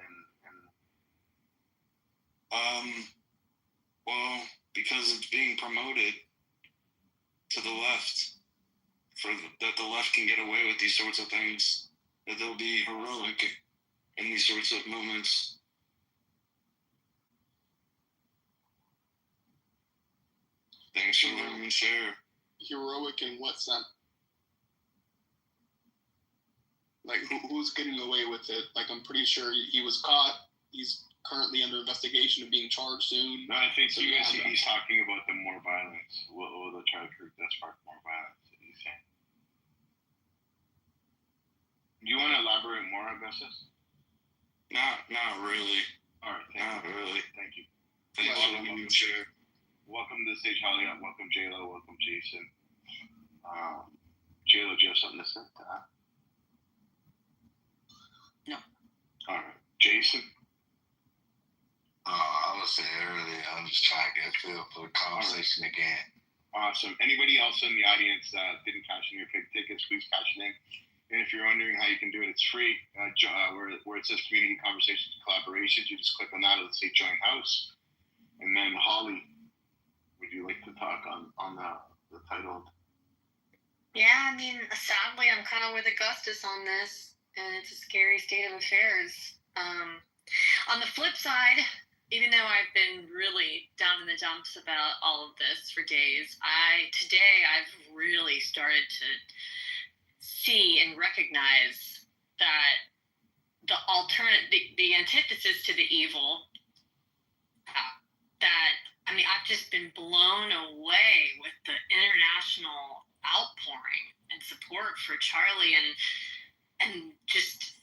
Well, because it's being promoted to the left, that the left can get away with these sorts of things, that they'll be heroic in these sorts of moments. Thanks for letting me share. Heroic in what sense? Like, who's getting away with it? Like, I'm pretty sure he was caught. He's currently under investigation and being charged soon. No, I think so. He's talking about the more violence. Will the Charlie Kirk that sparked more violence? He's saying. Do you want to elaborate more, Augustus? Not really. All right. Not really. Thank you. Thanks for letting me share. Welcome to the stage, Holly. Welcome, J-Lo. Welcome, Jason. J-Lo, do you have something to say to that? No. All right. Jason? I was saying earlier, I'm just trying to get a feel for the conversation again. Awesome. Anybody else in the audience that didn't cash in your pig tickets, please cash it in. And if you're wondering how you can do it, it's free. Where it says community conversations and collaborations, you just click on that. It'll say join house. And then Holly, would you like to talk on the title? Yeah, I mean, sadly, I'm kind of with Augustus on this, and it's a scary state of affairs. On the flip side, even though I've been really down in the dumps about all of this for days, today I've really started to see and recognize that the antithesis to the evil, I've just been blown away with the international outpouring and support for Charlie and just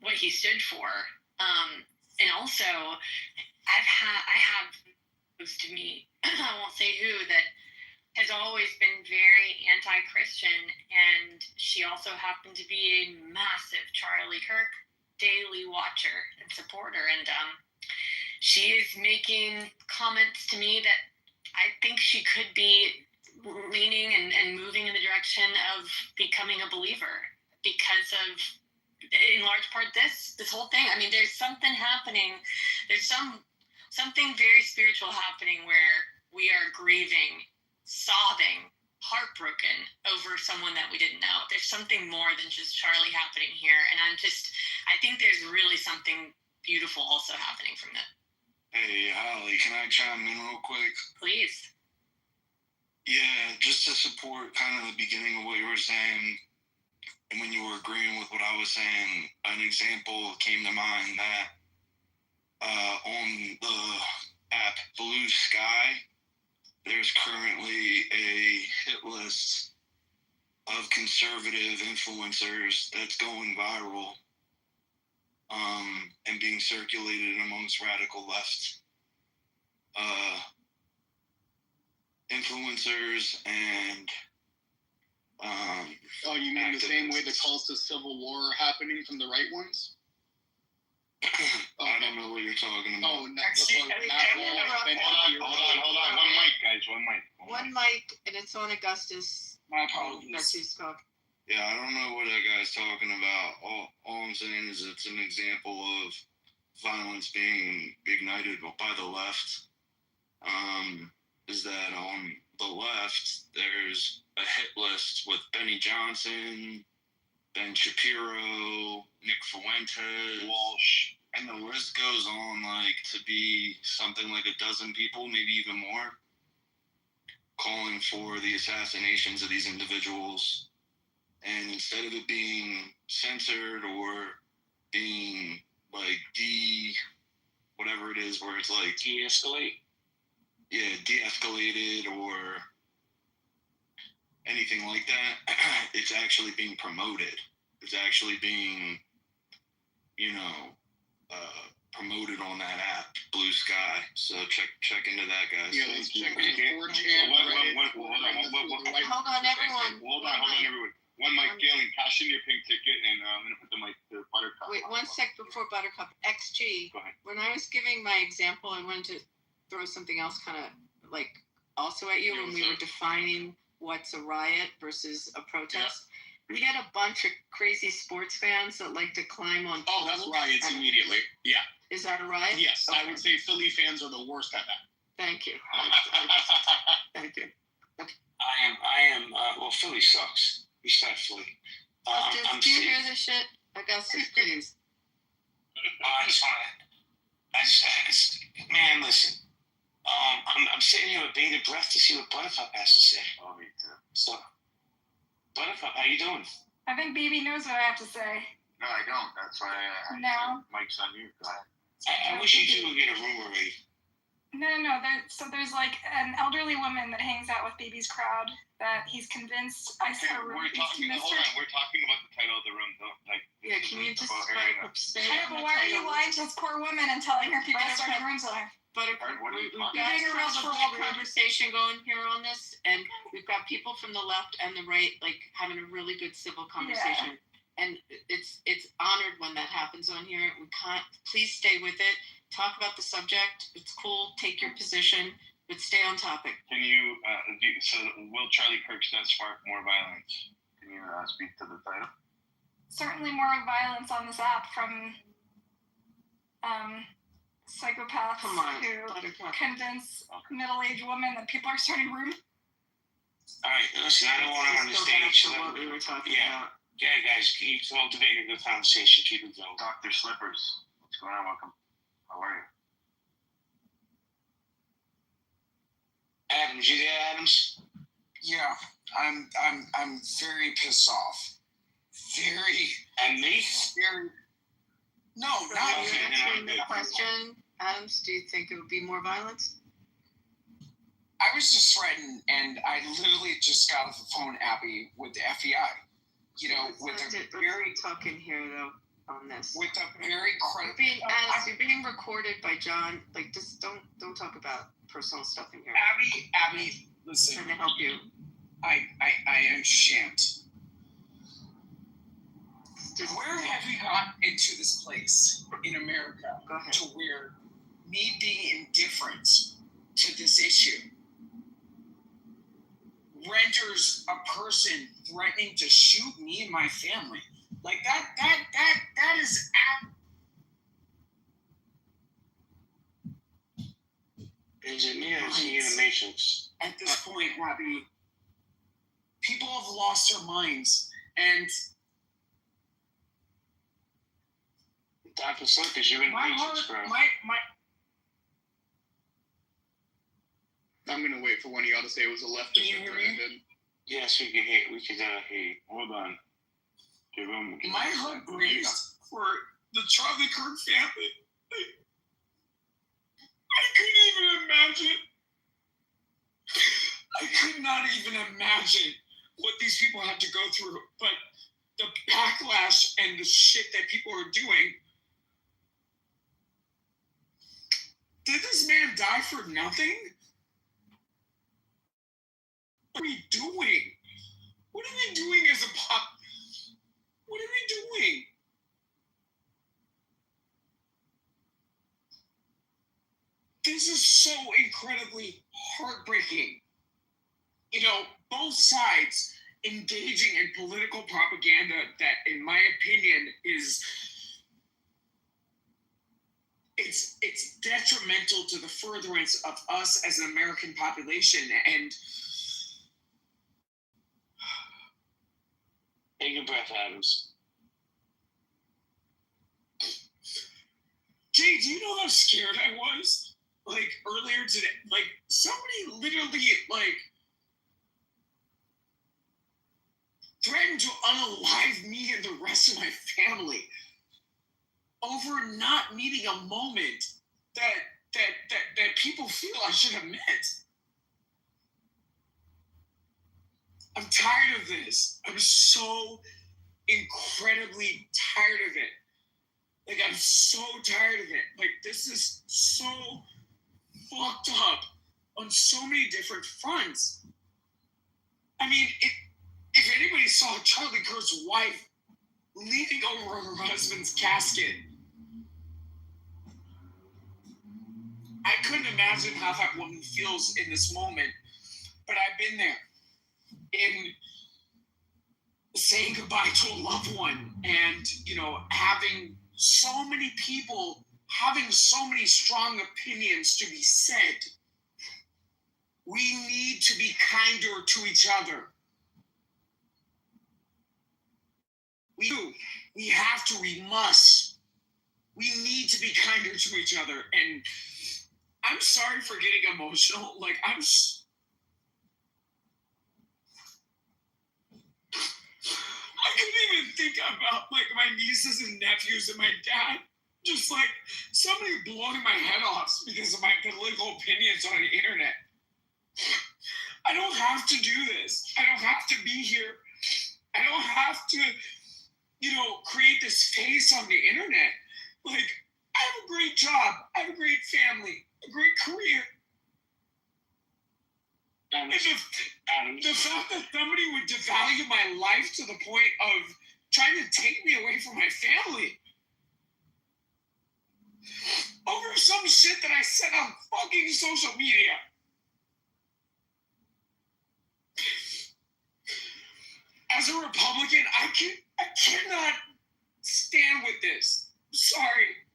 what he stood for. And also, I have close to me, I won't say who, that has always been very anti-Christian, and she also happened to be a massive Charlie Kirk daily watcher and supporter, and she is making comments to me that I think she could be leaning and moving in the direction of becoming a believer because of, in large part, this whole thing. I mean, there's something happening. There's something very spiritual happening where we are grieving, sobbing, heartbroken over someone that we didn't know. There's something more than just Charlie happening here, and I think there's really something beautiful also happening from that. Hey, Holly, can I chime in real quick? Please. Yeah, just to support kind of the beginning of what you were saying, and when you were agreeing with what I was saying, an example came to mind that on the app Blue Sky, there's currently a hit list of conservative influencers that's going viral and being circulated amongst radical left influencers and oh, you mean activists. The same way the calls to civil war are happening from the right ones? I don't know what you're talking about. Oh, hold on. One mic, guys. One mic, and it's on Augustus. My apologies. Yeah, I don't know what that guy's talking about. All I'm saying is it's an example of violence being ignited by the left. Is that on the left, there's a hit list with Benny Johnson, Ben Shapiro, Nick Fuentes, Walsh, and the list goes on to be something like a dozen people, maybe even more, calling for the assassinations of these individuals. And instead of it being censored or being whatever it is, where it's de-escalate? Yeah, de-escalated or anything like that, it's actually being promoted. It's actually being, promoted on that app, Blue Sky. So check into that, guys. Yeah, let's check into 4chan. Hold on, everyone. Hold on, everyone. One mic, Galen, cash in your pink ticket, and I'm going to put the mic to Buttercup. Wait, 1 sec before Buttercup. XG. Go ahead. When I was giving my example, I wanted to throw something else kind of also at you when we were defining what's a riot versus a protest. Yeah. We get a bunch of crazy sports fans that like to climb on poles. Oh, that's riots immediately. Yeah. Is that a riot? Yes, okay. I would say Philly fans are the worst at that. Thank you. Thank you. I am. Well, Philly sucks. Respectfully. Do you hear this shit? Augustus, please. Man, listen. I'm sitting here with bated breath to see what Buttercup has to say. Oh, me too. So, Buttercup, how you doing? I think BB knows what I have to say. No, I don't. That's why No. Mike's on you. Go ahead. I wish you two would get a room already. No. There's an elderly woman that hangs out with BB's crowd that he's convinced I saw a room. We're talking about the title of the room, though. Yeah, can you just say? But why are you lying to this poor woman and telling her people starting rooms on her? Buttercup, we've got a conversation going here on this, and we've got people from the left and the right having a really good civil conversation. Yeah. And it's honored when that happens on here. We can't. Please stay with it. Talk about the subject. It's cool. Take your position, but stay on topic. Can you? So, will Charlie Kirk's death spark more violence? Can you speak to the title? Certainly, more violence on this app from psychopaths who convince middle-aged women that people are starting rooms. All right, listen. I don't want to on the stage. What we were talking about. Yeah, guys, keep cultivating a good conversation. Keep it going. Dr. Slippers, what's going on? Welcome. How are you? Adams, you there, Adams? Yeah, I'm very pissed off. Very. And me? Very. No, So not you're answering the question, Adams. Do you think it would be more violence? I was just threatened, and I literally just got off the phone, Abby, with the FBI. You know, with a very talking here though on this. With a very credible. You're being recorded by John. Like, just don't talk about personal stuff in here. Abby, listen. I'm trying to help you. I am shan't. Where have we got into this place in America to where me being indifferent to this issue renders a person threatening to shoot me and my family? Like that is Engineers in the Matrix. At this point, Robbie, people have lost their minds, and Dr. Circus, you're in the Matrix, bro. I'm gonna wait for one of y'all to say it was a leftist. Can you hear me? Yes, we can hear. We can hear. Hold on. My heart breaks for the Charlie Kirk family. I couldn't even imagine. I could not even imagine what these people had to go through. But the backlash and the shit that people are doing. Did this man die for nothing? What are we doing? What are we doing as a pop? What are we doing? This is so incredibly heartbreaking. You know, both sides engaging in political propaganda that, in my opinion, is it's detrimental to the furtherance of us as an American population. And take a breath, Adams. Jay, do you know how scared I was? Like, earlier today, like, somebody literally, like, threatened to unalive me and the rest of my family over not meeting a moment that people feel I should have met. I'm tired of this. I'm so incredibly tired of it. Like, I'm so tired of it. Like, this is so fucked up on so many different fronts. I mean, if anybody saw Charlie Kirk's wife leaning over her husband's casket, I couldn't imagine how that woman feels in this moment. But I've been there in saying goodbye to a loved one, and, you know, having so many people having so many strong opinions to be said. We need to be kinder to each other. We do. We have to. We must. We need to be kinder to each other. And I'm sorry for getting emotional. Like, I couldn't even think about, like, my nieces and nephews and my dad. Just, like, somebody blowing my head off because of my political opinions on the internet. I don't have to do this. I don't have to be here. I don't have to, you know, create this face on the internet. Like, I have a great job. I have a great family, a great career. And the fact that somebody would devalue my life to the point of trying to take me away from my family over some shit that I said on fucking social media. As a Republican, I cannot stand with this. Sorry.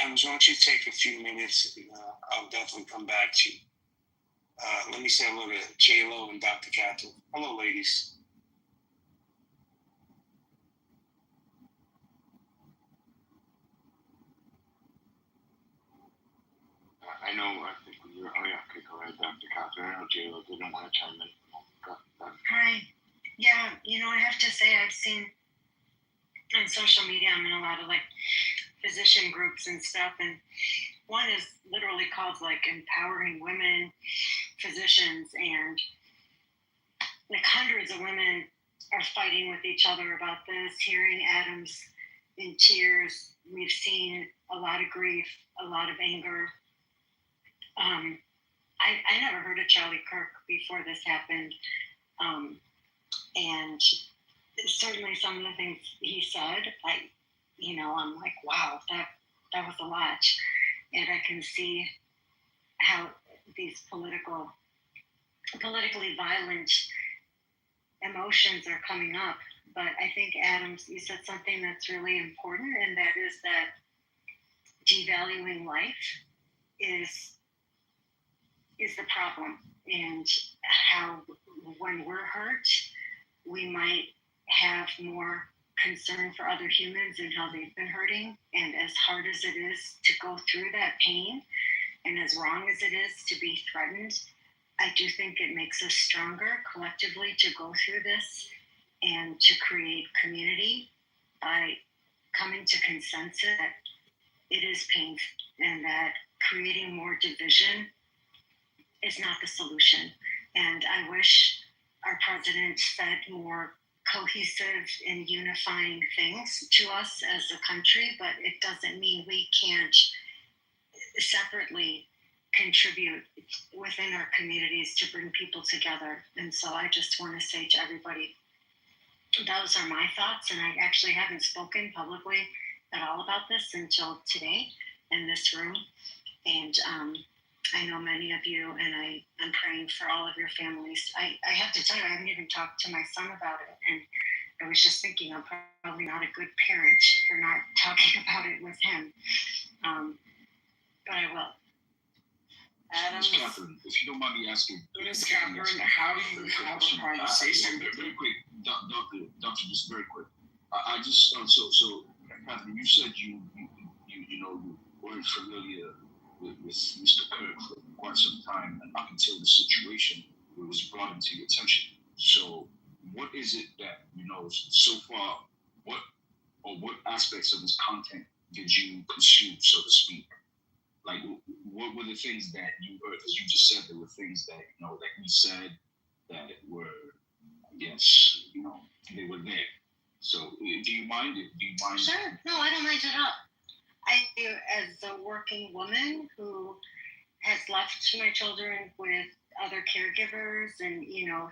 Adams, why don't you take a few minutes and I'll definitely come back to you. Let me say hello to J-Lo and Dr. Cato. Hello, ladies. I know. I think we were. Oh yeah, okay, go ahead, Dr. Catherine. I know J-Lo didn't want to chime in. Hi. Yeah, I have to say I've seen on social media, I'm in a lot of like physician groups and stuff, and one is literally called like Empowering Women Physicians, and like hundreds of women are fighting with each other about this. Hearing Adams in tears, we've seen a lot of grief, a lot of anger. I never heard of Charlie Kirk before this happened, and certainly some of the things he said, I'm like, wow, that was a lot, and I can see how these politically violent emotions are coming up. But I think, Adams, you said something that's really important, and that is that devaluing life is the problem, and how when we're hurt, we might have more concern for other humans and how they've been hurting. And as hard as it is to go through that pain, and as wrong as it is to be threatened, I do think it makes us stronger collectively to go through this and to create community by coming to consensus that it is painful and that creating more division is not the solution. And I wish our president said more cohesive and unifying things to us as a country, but it doesn't mean we can't separately contribute within our communities to bring people together. And so I just want to say to everybody, those are my thoughts, and I actually haven't spoken publicly at all about this until today in this room. And I know many of you, and I'm praying for all of your families. I have to tell you, I haven't even talked to my son about it, and I was just thinking I'm probably not a good parent for not talking about it with him. But I will. Ms. Catherine, if you don't mind me asking. Ms. Catherine, how do you have a conversation? Very quick, Doctor, just very quick. I just so Catherine, you said you weren't familiar with Mr. Kirk for quite some time, and up until the situation was brought into your attention. So, what is it that so far? What aspects of his content did you consume, so to speak? Like, what were the things that you heard? As you just said, there were things that that he said that were, I guess, they were there. So, do you mind? Sure. No, I don't mind at all. I do, as a working woman who has left my children with other caregivers, and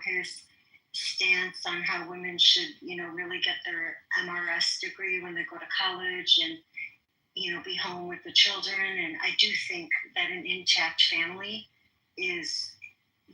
his stance on how women should, really get their MRS degree when they go to college, and be home with the children. And I do think that an intact family is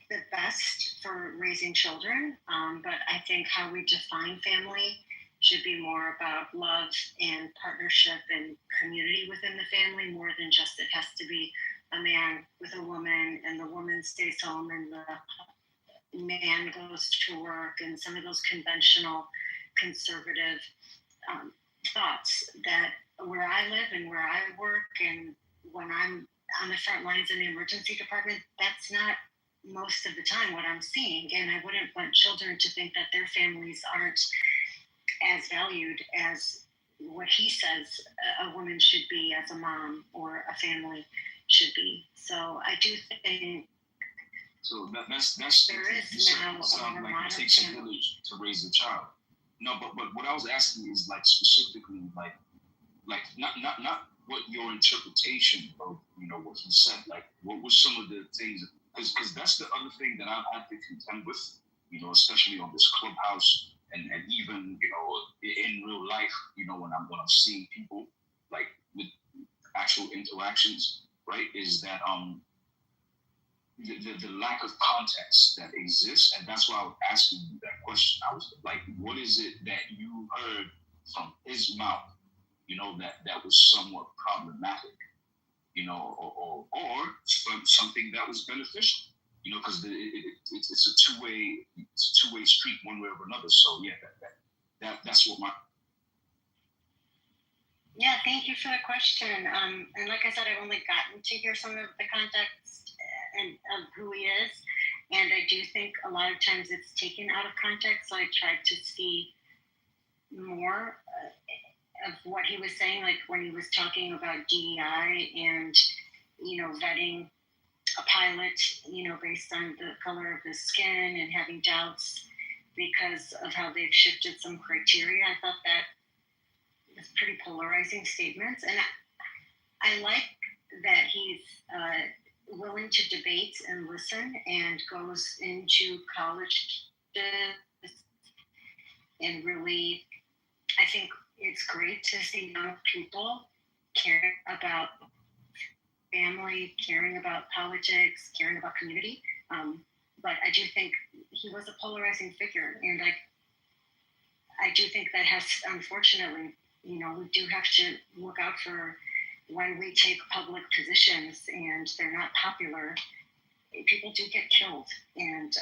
the best for raising children. But I think how we define family should be more about love and partnership and community within the family, more than just it has to be a man with a woman and the woman stays home and the man goes to work, and some of those conventional conservative thoughts that where I live and where I work, and when I'm on the front lines in the emergency department, that's not most of the time what I'm seeing. And I wouldn't want children to think that their families aren't as valued as what he says a woman should be as a mom or a family should be. So I do think that's there is now sounds like it takes a village to raise a child. No, but what I was asking is like specifically like not what your interpretation of what he said, like what was some of the things, because that's the other thing that I've had to contend with, especially on this Clubhouse and even in real life, when I'm seeing people like with actual interactions, right, is that the lack of context that exists. And that's why I was asking you that question. I was like, what is it that you heard from his mouth, that was somewhat problematic, or something that was beneficial, because it's a two-way street, one way or another. So yeah, that's what Yeah, thank you for the question. And like I said, I've only really gotten to hear some of the context and of who he is. And I do think a lot of times it's taken out of context. So I tried to see more of what he was saying, like when he was talking about DEI and, vetting a pilot, based on the color of his skin and having doubts because of how they've shifted some criteria. I thought that was pretty polarizing statements. And I like that he's willing to debate and listen and goes into college and really, I think it's great to see young people caring about family, caring about politics, caring about community. But I do think he was a polarizing figure. And I do think that has, unfortunately, we do have to look out for when we take public positions and they're not popular, people do get killed. And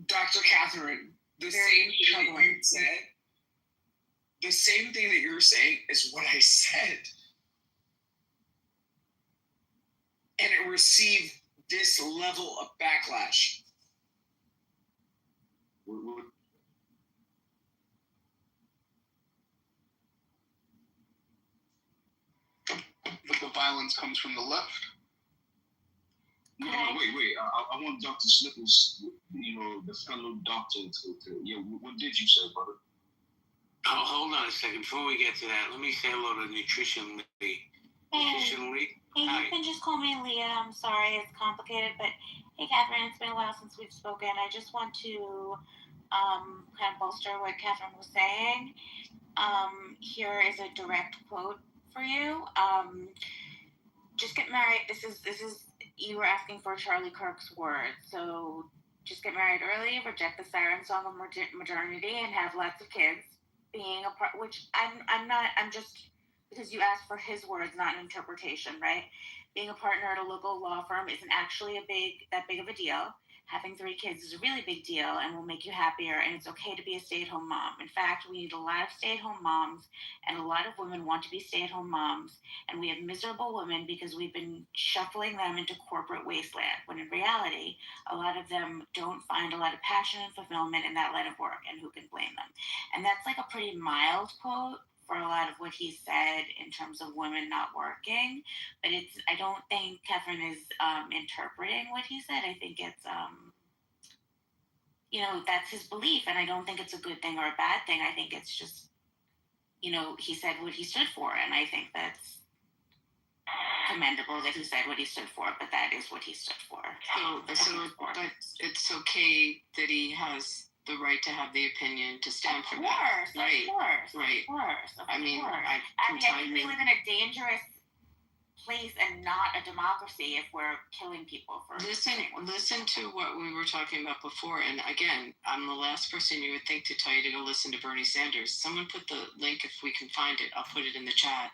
Dr. Catherine, the same thing that you're saying is what I said. And it received this level of backlash. But the violence comes from the left. No, wait. I want Dr. Snickers, the fellow doctor, what did you say, brother? Oh, hold on a second. Before we get to that, let me say hello to Nutrition Lee. Nutrition Lee? Hey, Hi. you can just call me Leah. I'm sorry, it's complicated, but hey, Catherine, it's been a while since we've spoken. I just want to kind of bolster what Catherine was saying. Here is a direct quote for you. Just get married. This is you were asking for Charlie Kirk's words. So just get married early, reject the siren song of modernity, and have lots of kids. Being a part, which I'm just because you asked for his words, not an interpretation, right? Being a partner at a local law firm isn't actually that big of a deal. Having 3 kids is a really big deal and will make you happier, and it's okay to be a stay-at-home mom. In fact, we need a lot of stay-at-home moms, and a lot of women want to be stay-at-home moms, and we have miserable women because we've been shuffling them into corporate wasteland, when in reality, a lot of them don't find a lot of passion and fulfillment in that line of work, and who can blame them? And that's like a pretty mild quote for a lot of what he said in terms of women not working, but I don't think Catherine is interpreting what he said. I think it's that's his belief, and I don't think it's a good thing or a bad thing. I think it's just he said what he stood for, and I think that's commendable that he said what he stood for, but that is what he stood for. But it's okay that he has the right to have the opinion to stand for that. Right. Of course. I mean, I think we live in a dangerous place and not a democracy if we're killing people for listen to what we were talking about before. And again, I'm the last person you would think to tell you to go listen to Bernie Sanders. Someone put the link, if we can find it, I'll put it in the chat,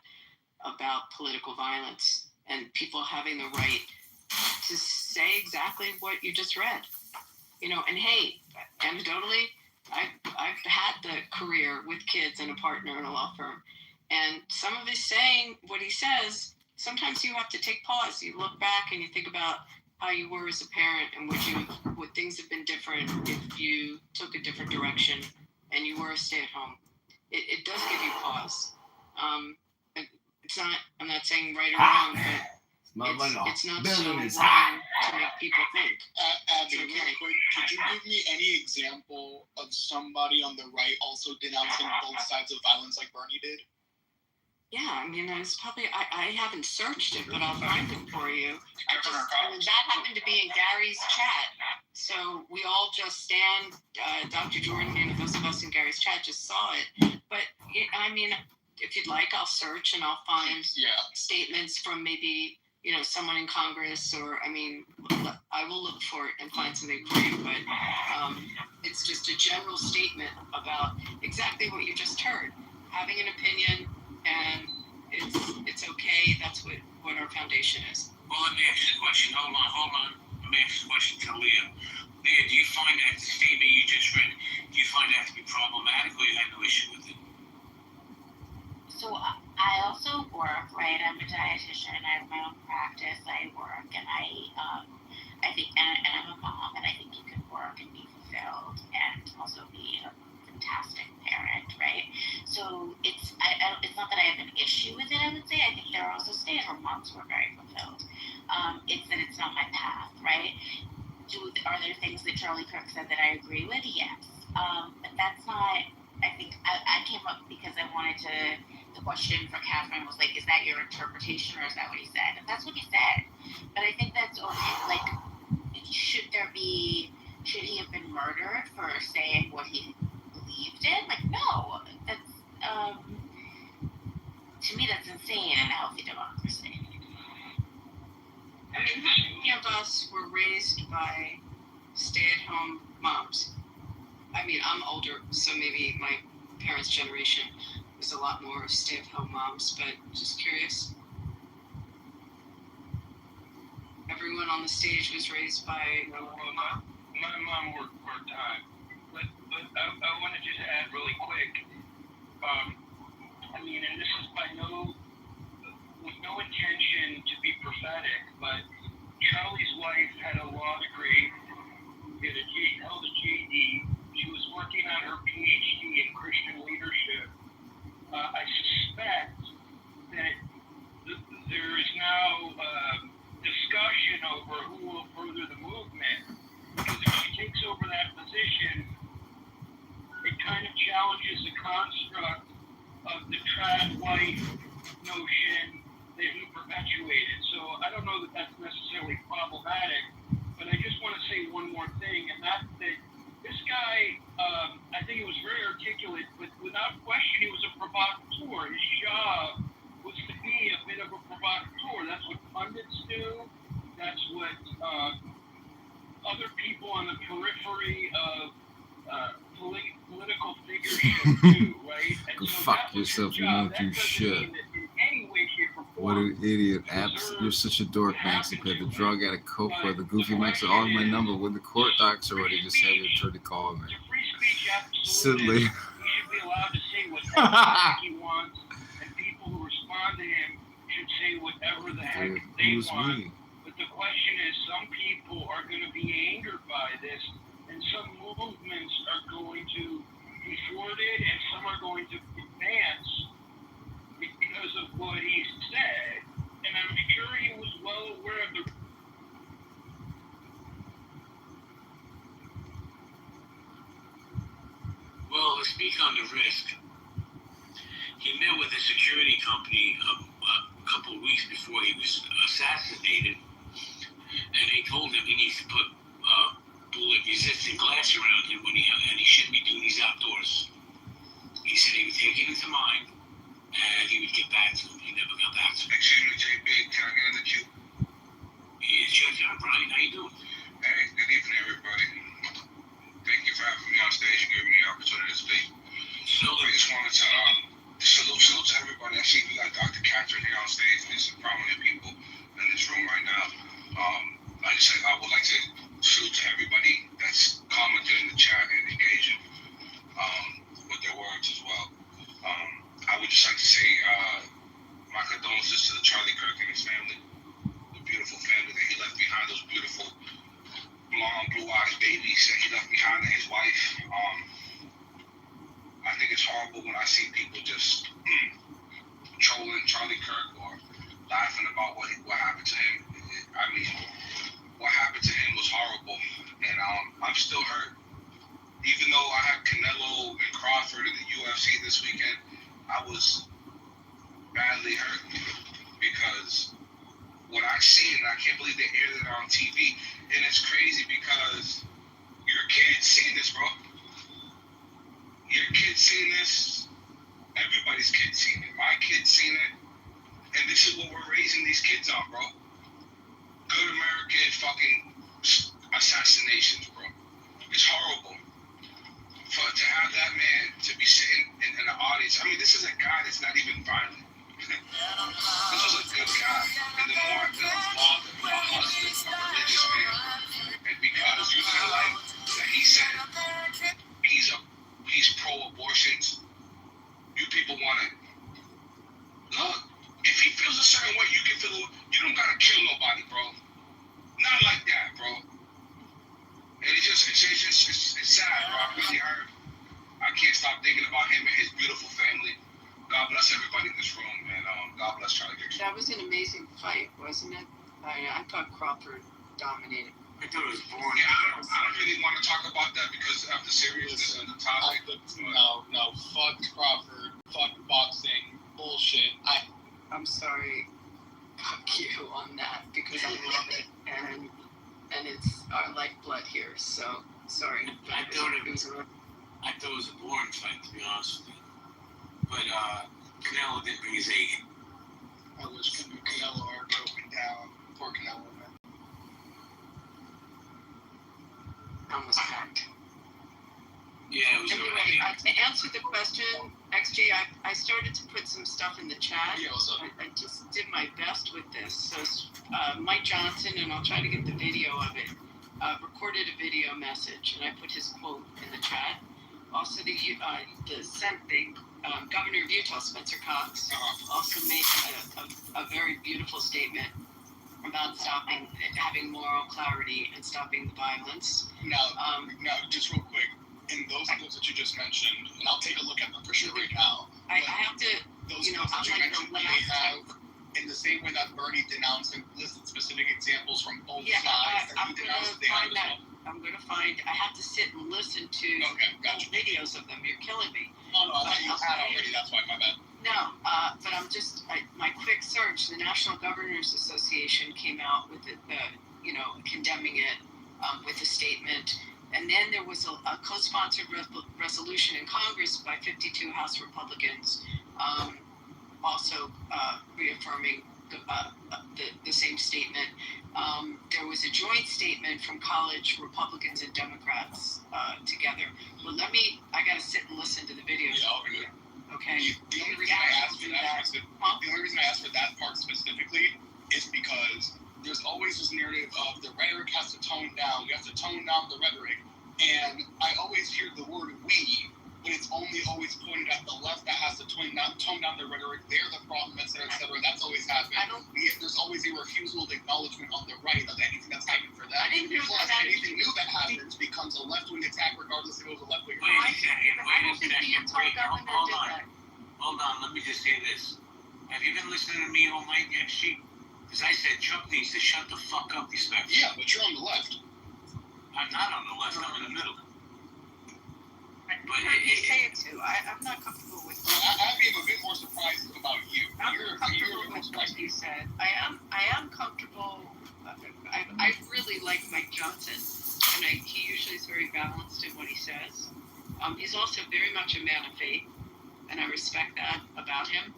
about political violence and people having the right to say exactly what you just read. And hey, anecdotally, I've had the career with kids and a partner in a law firm, and some of his saying what he says, sometimes you have to take pause. You look back and you think about how you were as a parent and would things have been different if you took a different direction and you were a stay-at-home. It does give you pause. It's not. I'm not saying right or wrong, but it's not so wrong to make people think. Abby, really quick, could you give me any example of somebody on the right also denouncing both sides of violence like Bernie did? Yeah, I mean, it's probably, I haven't searched it, but I'll find it for you. That happened to be in Gary's chat. So we all just stand, Dr. Jordan and those of us in Gary's chat just saw it. But, if you'd like, I'll search and I'll find statements from maybe, someone in Congress I will look for it and find something for you. But it's just a general statement about exactly what you just heard. Having an opinion, and it's okay. That's what our foundation is. Well, let me ask you a question. Hold on. Let me ask you a question to Leah. Leah, do you find that statement you just read, do you find that to be problematic, or you have no issue dietitian. I have my own practice. I work, and I think, and I'm a mom, and I think you can work and be fulfilled, and also be a fantastic parent, right? So it's not that I have an issue with it. I would say I think there are also stay-at-home moms who are very fulfilled. It's that it's not my path, right? Are there things that Charlie Kirk said that I agree with? Yes, but that's not. I think I came up because I wanted to. The question for Catherine was like, is that your interpretation or is that what he said? And that's what he said. But I think that's okay. Like, should he have been murdered for saying what he believed in? Like, no. That's to me, that's insane in a healthy democracy. I mean, how many of us were raised by stay-at-home moms? I mean, I'm older, so maybe my parents' generation was a lot more stay-at-home moms, but just curious. Everyone on the stage was raised by my mom worked part-time, but I want to just add really quick. I mean, and this is with no intention to be prophetic, but Charlie's wife had a law degree, held a GED. She was working on her PhD in Christian leadership. I suspect that there is now discussion over who will further the movement, because if she takes over that position, it kind of challenges the construct of the trad wife notion that he perpetuated. So I don't know that that's necessarily problematic, but I just want to say one more thing, and that's that this guy, I think he was very articulate, but without question, he was a provocateur. His job was to be a bit of a provocateur. That's what pundits do. That's what other people on the periphery of political figureship do, right? And Go so fuck yourself, you won't do shit. What an idiot. You're such a dork, Max. You played the drug addict, coke where the goofy Max are all my number. When the court docs already, just have your attorney call me. Sidley. He should be allowed to say whatever he wants, and people who respond to him should say whatever the heck they want. Me? But the question is, some people are going to be angered by this, and some movements are going to be thwarted, and some are going to advance because of what he said. And I'm sure he was well aware of the. Well, to speak on the risk, he met with a security company a couple of weeks before he was assassinated, and they told him he needs to put bullet-resistant glass around him and he shouldn't be doing these outdoors. He said he would take it into mind, and he would get back to him. He never got back to him. Excuse me, JB, can I get in the queue? It's your job, Brian. How you doing? Hey, good evening, everybody. Thank you for having me on stage and giving me the opportunity to speak. So I just wanted to salute to everybody. I see we got Dr. Catherine here on stage. There's some prominent people in this room right now. Like I said, I would like to salute to everybody that's commenting in the chat and engaging with their words as well. I would just like to say my condolences to the Charlie Kirk and his family, the beautiful family that he left behind, those beautiful blonde, blue-eyed babies that he left behind, and his wife. I think it's horrible when I see people just trolling Charlie Kirk or laughing about what happened to him. I mean, what happened to him was horrible, and I'm still hurt. Even though I had Canelo and Crawford in the UFC this weekend, I was badly hurt because what I seen, I can't believe they aired it on TV, and it's crazy because your kids seen this, bro. Your kids seen this. Everybody's kids seen it. My kids seen it, and this is what we're raising these kids on, bro. Good American fucking assassinations, bro. It's horrible. To have that man to be sitting in the audience. I mean, this is a guy that's not even violent. This was a good guy. And the more I've been involved with my husband, a religious man, and because you feel like that he said he's pro-abortions, That was an amazing fight, wasn't it? I thought Crawford dominated. I thought it was boring. Yeah, I don't really want to talk about that because of the seriousness of the topic. No, fuck Crawford, fuck boxing, bullshit. I'm sorry, fuck you on that because I love it and it's our lifeblood here. So sorry. I thought it was a boring fight, to be honest with you. But Canelo didn't bring his A game. I wish Canelo are broken down. Poor Canelo, man. Almost packed. Yeah, it was anyway, to answer the question, XG, I started to put some stuff in the chat. Yeah, what's up? I just did my best with this. So Mike Johnson, and I'll try to get the video of it, recorded a video message, and I put his quote in the chat. Also, the governor of Utah, Spencer Cox, also made a very beautiful statement about having moral clarity and stopping the violence. Now, just real quick, in those clips that you just mentioned, and I'll take a look at them for sure right now. I have to, those clips that you mentioned, they have, in the same way that Bernie denounced and listed specific examples from both sides that he denounced, they have as well. I'm going to find, I have to sit and listen to videos of them. You're killing me. No, I thought you had already, that's why, my bad. No, but I'm just, my quick search, the National Governors Association came out with condemning it with a statement. And then there was a co-sponsored resolution in Congress by 52 House Republicans, also reaffirming the same statement. There was a joint statement from college Republicans and Democrats together. Well, I got to sit and listen to the videos. Yeah, okay. The only reason I asked for that part specifically is because there's always this narrative of the rhetoric has to tone down. You have to tone down the rhetoric. And I always hear the word we, but it's only always pointed at the left that has to tone down the rhetoric. They're the problem, et cetera, et cetera. That's always happened. There's always a refusal of acknowledgement on the right of anything that's happened for that. Plus, anything new that happens becomes a left-wing attack regardless if it was a left-wing or Wait a second. Hold on, let me just say this. Have you been listening to me all night, XG? Because I said Chuck needs to shut the fuck up, respectfully. Yeah, but you're on the left. I'm not on the left, I'm in the middle. But you say it too. I'm not comfortable with I'd be a bit more surprised about you. You're comfortable with what you said. I am comfortable. I really like Mike Johnson, and he usually is very balanced in what he says. He's also very much a man of faith, and I respect that about him.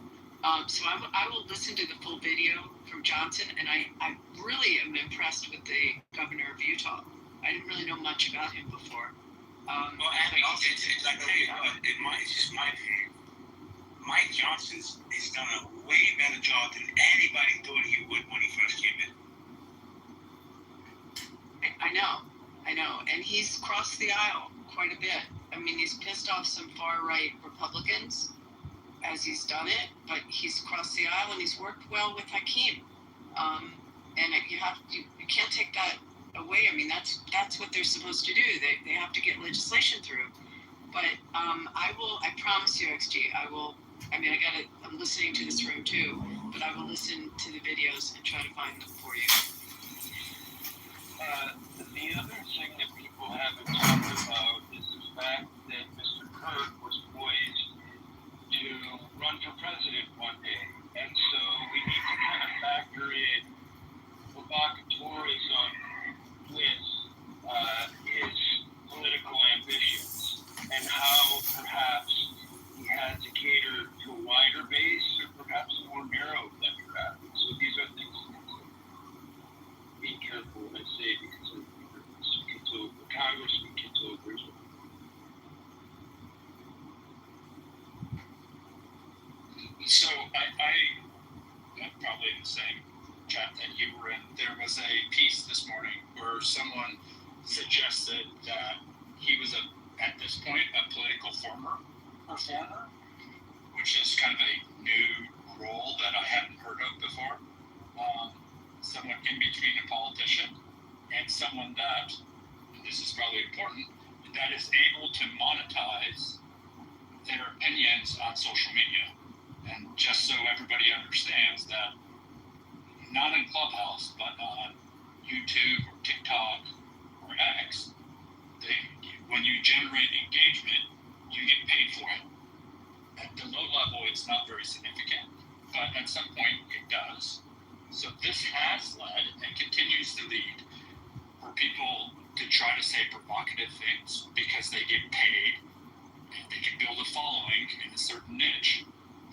So I will listen to the full video from Johnson, and I really am impressed with the governor of Utah. I didn't really know much about him before. Well, Abby, it's just my opinion. Mike Johnson has done a way better job than anybody thought he would when he first came in. I know, and he's crossed the aisle quite a bit. I mean, he's pissed off some far-right Republicans as he's done it, but he's crossed the aisle and he's worked well with Hakeem. And you can't take that away. I mean, that's what they're supposed to do. They have to get legislation through. But I promise you, XG, I'm listening to this room too, but I will listen to the videos and try to find them for you. The other thing that people haven't talked about is the fact that Mr. Kirk was poised to run for president one day. And so we need to kind of factor in provocateurism with his political ambitions and how perhaps he had to cater to a wider base or perhaps a more narrow demographic. So these are things to consider. Be careful when I say because of Congressman Kitover. So I'm probably in the same chat that you were in. There was a piece this morning where someone suggested that he was at this point a political performer, which is kind of a new role that I hadn't heard of before. Someone in between a politician and someone that, this is probably important, that is able to monetize their opinions on social media. And just so everybody understands that not in Clubhouse, but on YouTube or TikTok or X, when you generate engagement, you get paid for it. At the low level, it's not very significant, but at some point it does. So this has led and continues to lead for people to try to say provocative things because they get paid and they can build a following in a certain niche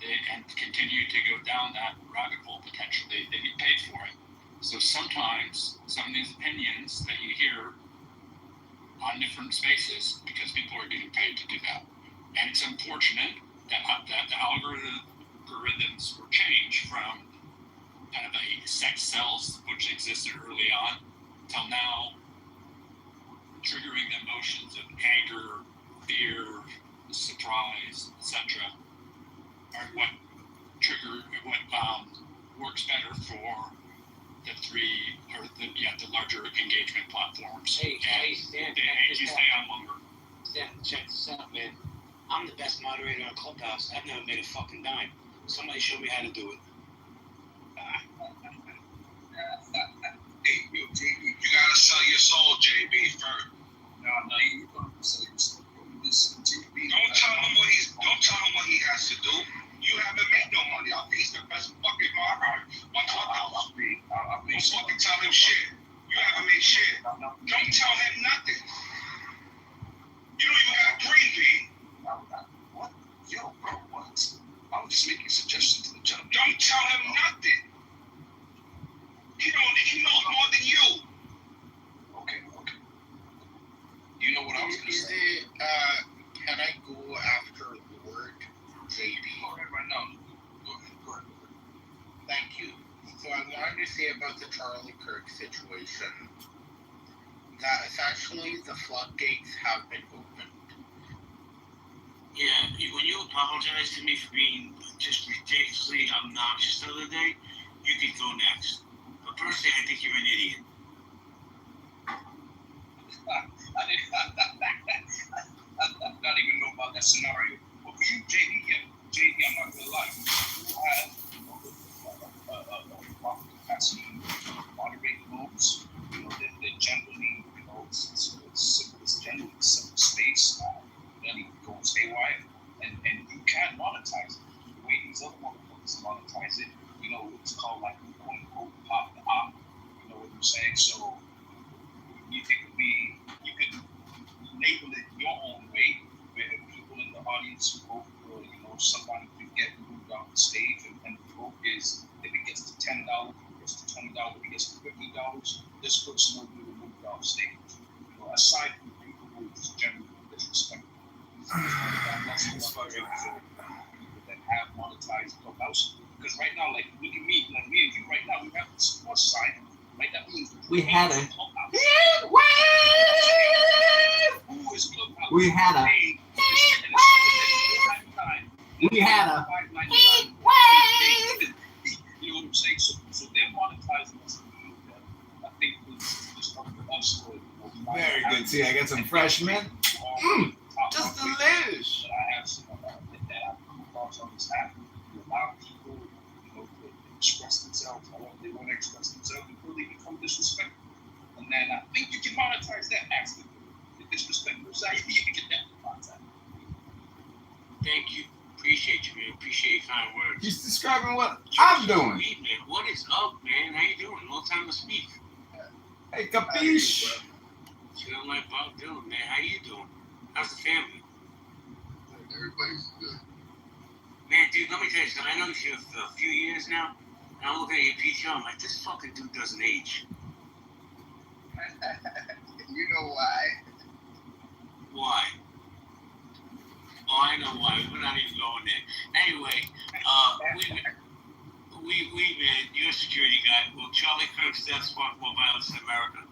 and continue to go down that rabbit hole potentially. They get paid for it. So sometimes some of these opinions that you hear on different spaces because people are getting paid to do that. And it's unfortunate that the algorithms were changed from kind of a sex cells, which existed early on, till now triggering the emotions of anger, fear, surprise, etc. are what works better for the larger engagement platforms. Hey, Stan, you stay on longer. Stan, check this out, man. I'm the best moderator on Clubhouse. I've never made a fucking dime. Somebody show me how to do it. Hey, yo, JB, you gotta sell your soul, JB, first. No, you gonna sell your soul. Listen, JB. Don't tell him what he has to do. You haven't made no money. He's the best fucking moderator on Clubhouse. Don't fucking tell him shit. You haven't made shit. Don't tell him nothing. You don't even have green bean. What? Yo, bro, what? I was just making suggestions to the gentleman. Don't tell him nothing. He knows more than you. Okay. You know what I was gonna say? Can I go after Lord JB? Right now. Go ahead. Thank you. So I wanted to say about the Charlie Kirk situation that essentially the floodgates have been opened. Yeah, when you apologize to me for being just ridiculously obnoxious the other day, you could go next. But personally, I think you're an idiot. I don't even know about that scenario. But for you, JD, I'm not gonna lie. You have capacity to moderate rooms. They're generally, it's generally simple space. Then it goes haywire, and you can monetize it. The way these other motherfuckers monetize it, it's called like quote unquote pop the op. You know what I'm saying? So you could label it your own way, where people in the audience vote for, somebody to get moved off the stage, and the vote is if it gets to $10, if it gets to $20, if it gets to $50, this person will be removed off stage. Aside from people who are just generally disrespectful. That's what people that have monetized Clubhouse. Because right now, like look at me, like me and you right now, we have this plus sign. Right, that means we had a Clubhouse. Who is Clubhouse? We had a heat wave. You know what I'm saying? So they're monetizing us. I think it's just up to us to. Very good. See, I got some freshmen. Just delish. I have some that I've come across on this app. You allow people, to express themselves however they want to express themselves before they become disrespectful. And then I think you can monetize that aspect. The disrespectful side, you can get that monetized. Thank you. Appreciate you, man. Appreciate your kind words. He's describing what I'm doing. Man. What is up, man? How you doing? Long time to speak. Hey, capiche? Feeling like Bob Dylan, man. How you doing? How's the family? Everybody's good. Man, dude, let me tell you something. I know you for a few years now, and I'm looking at your PTO. I'm like, this fucking dude doesn't age. You know why? Why? Oh, I know why. We're not even going there. Anyway, we man, you're a security guy. Well, Charlie Kirk's death sparked more violence in America.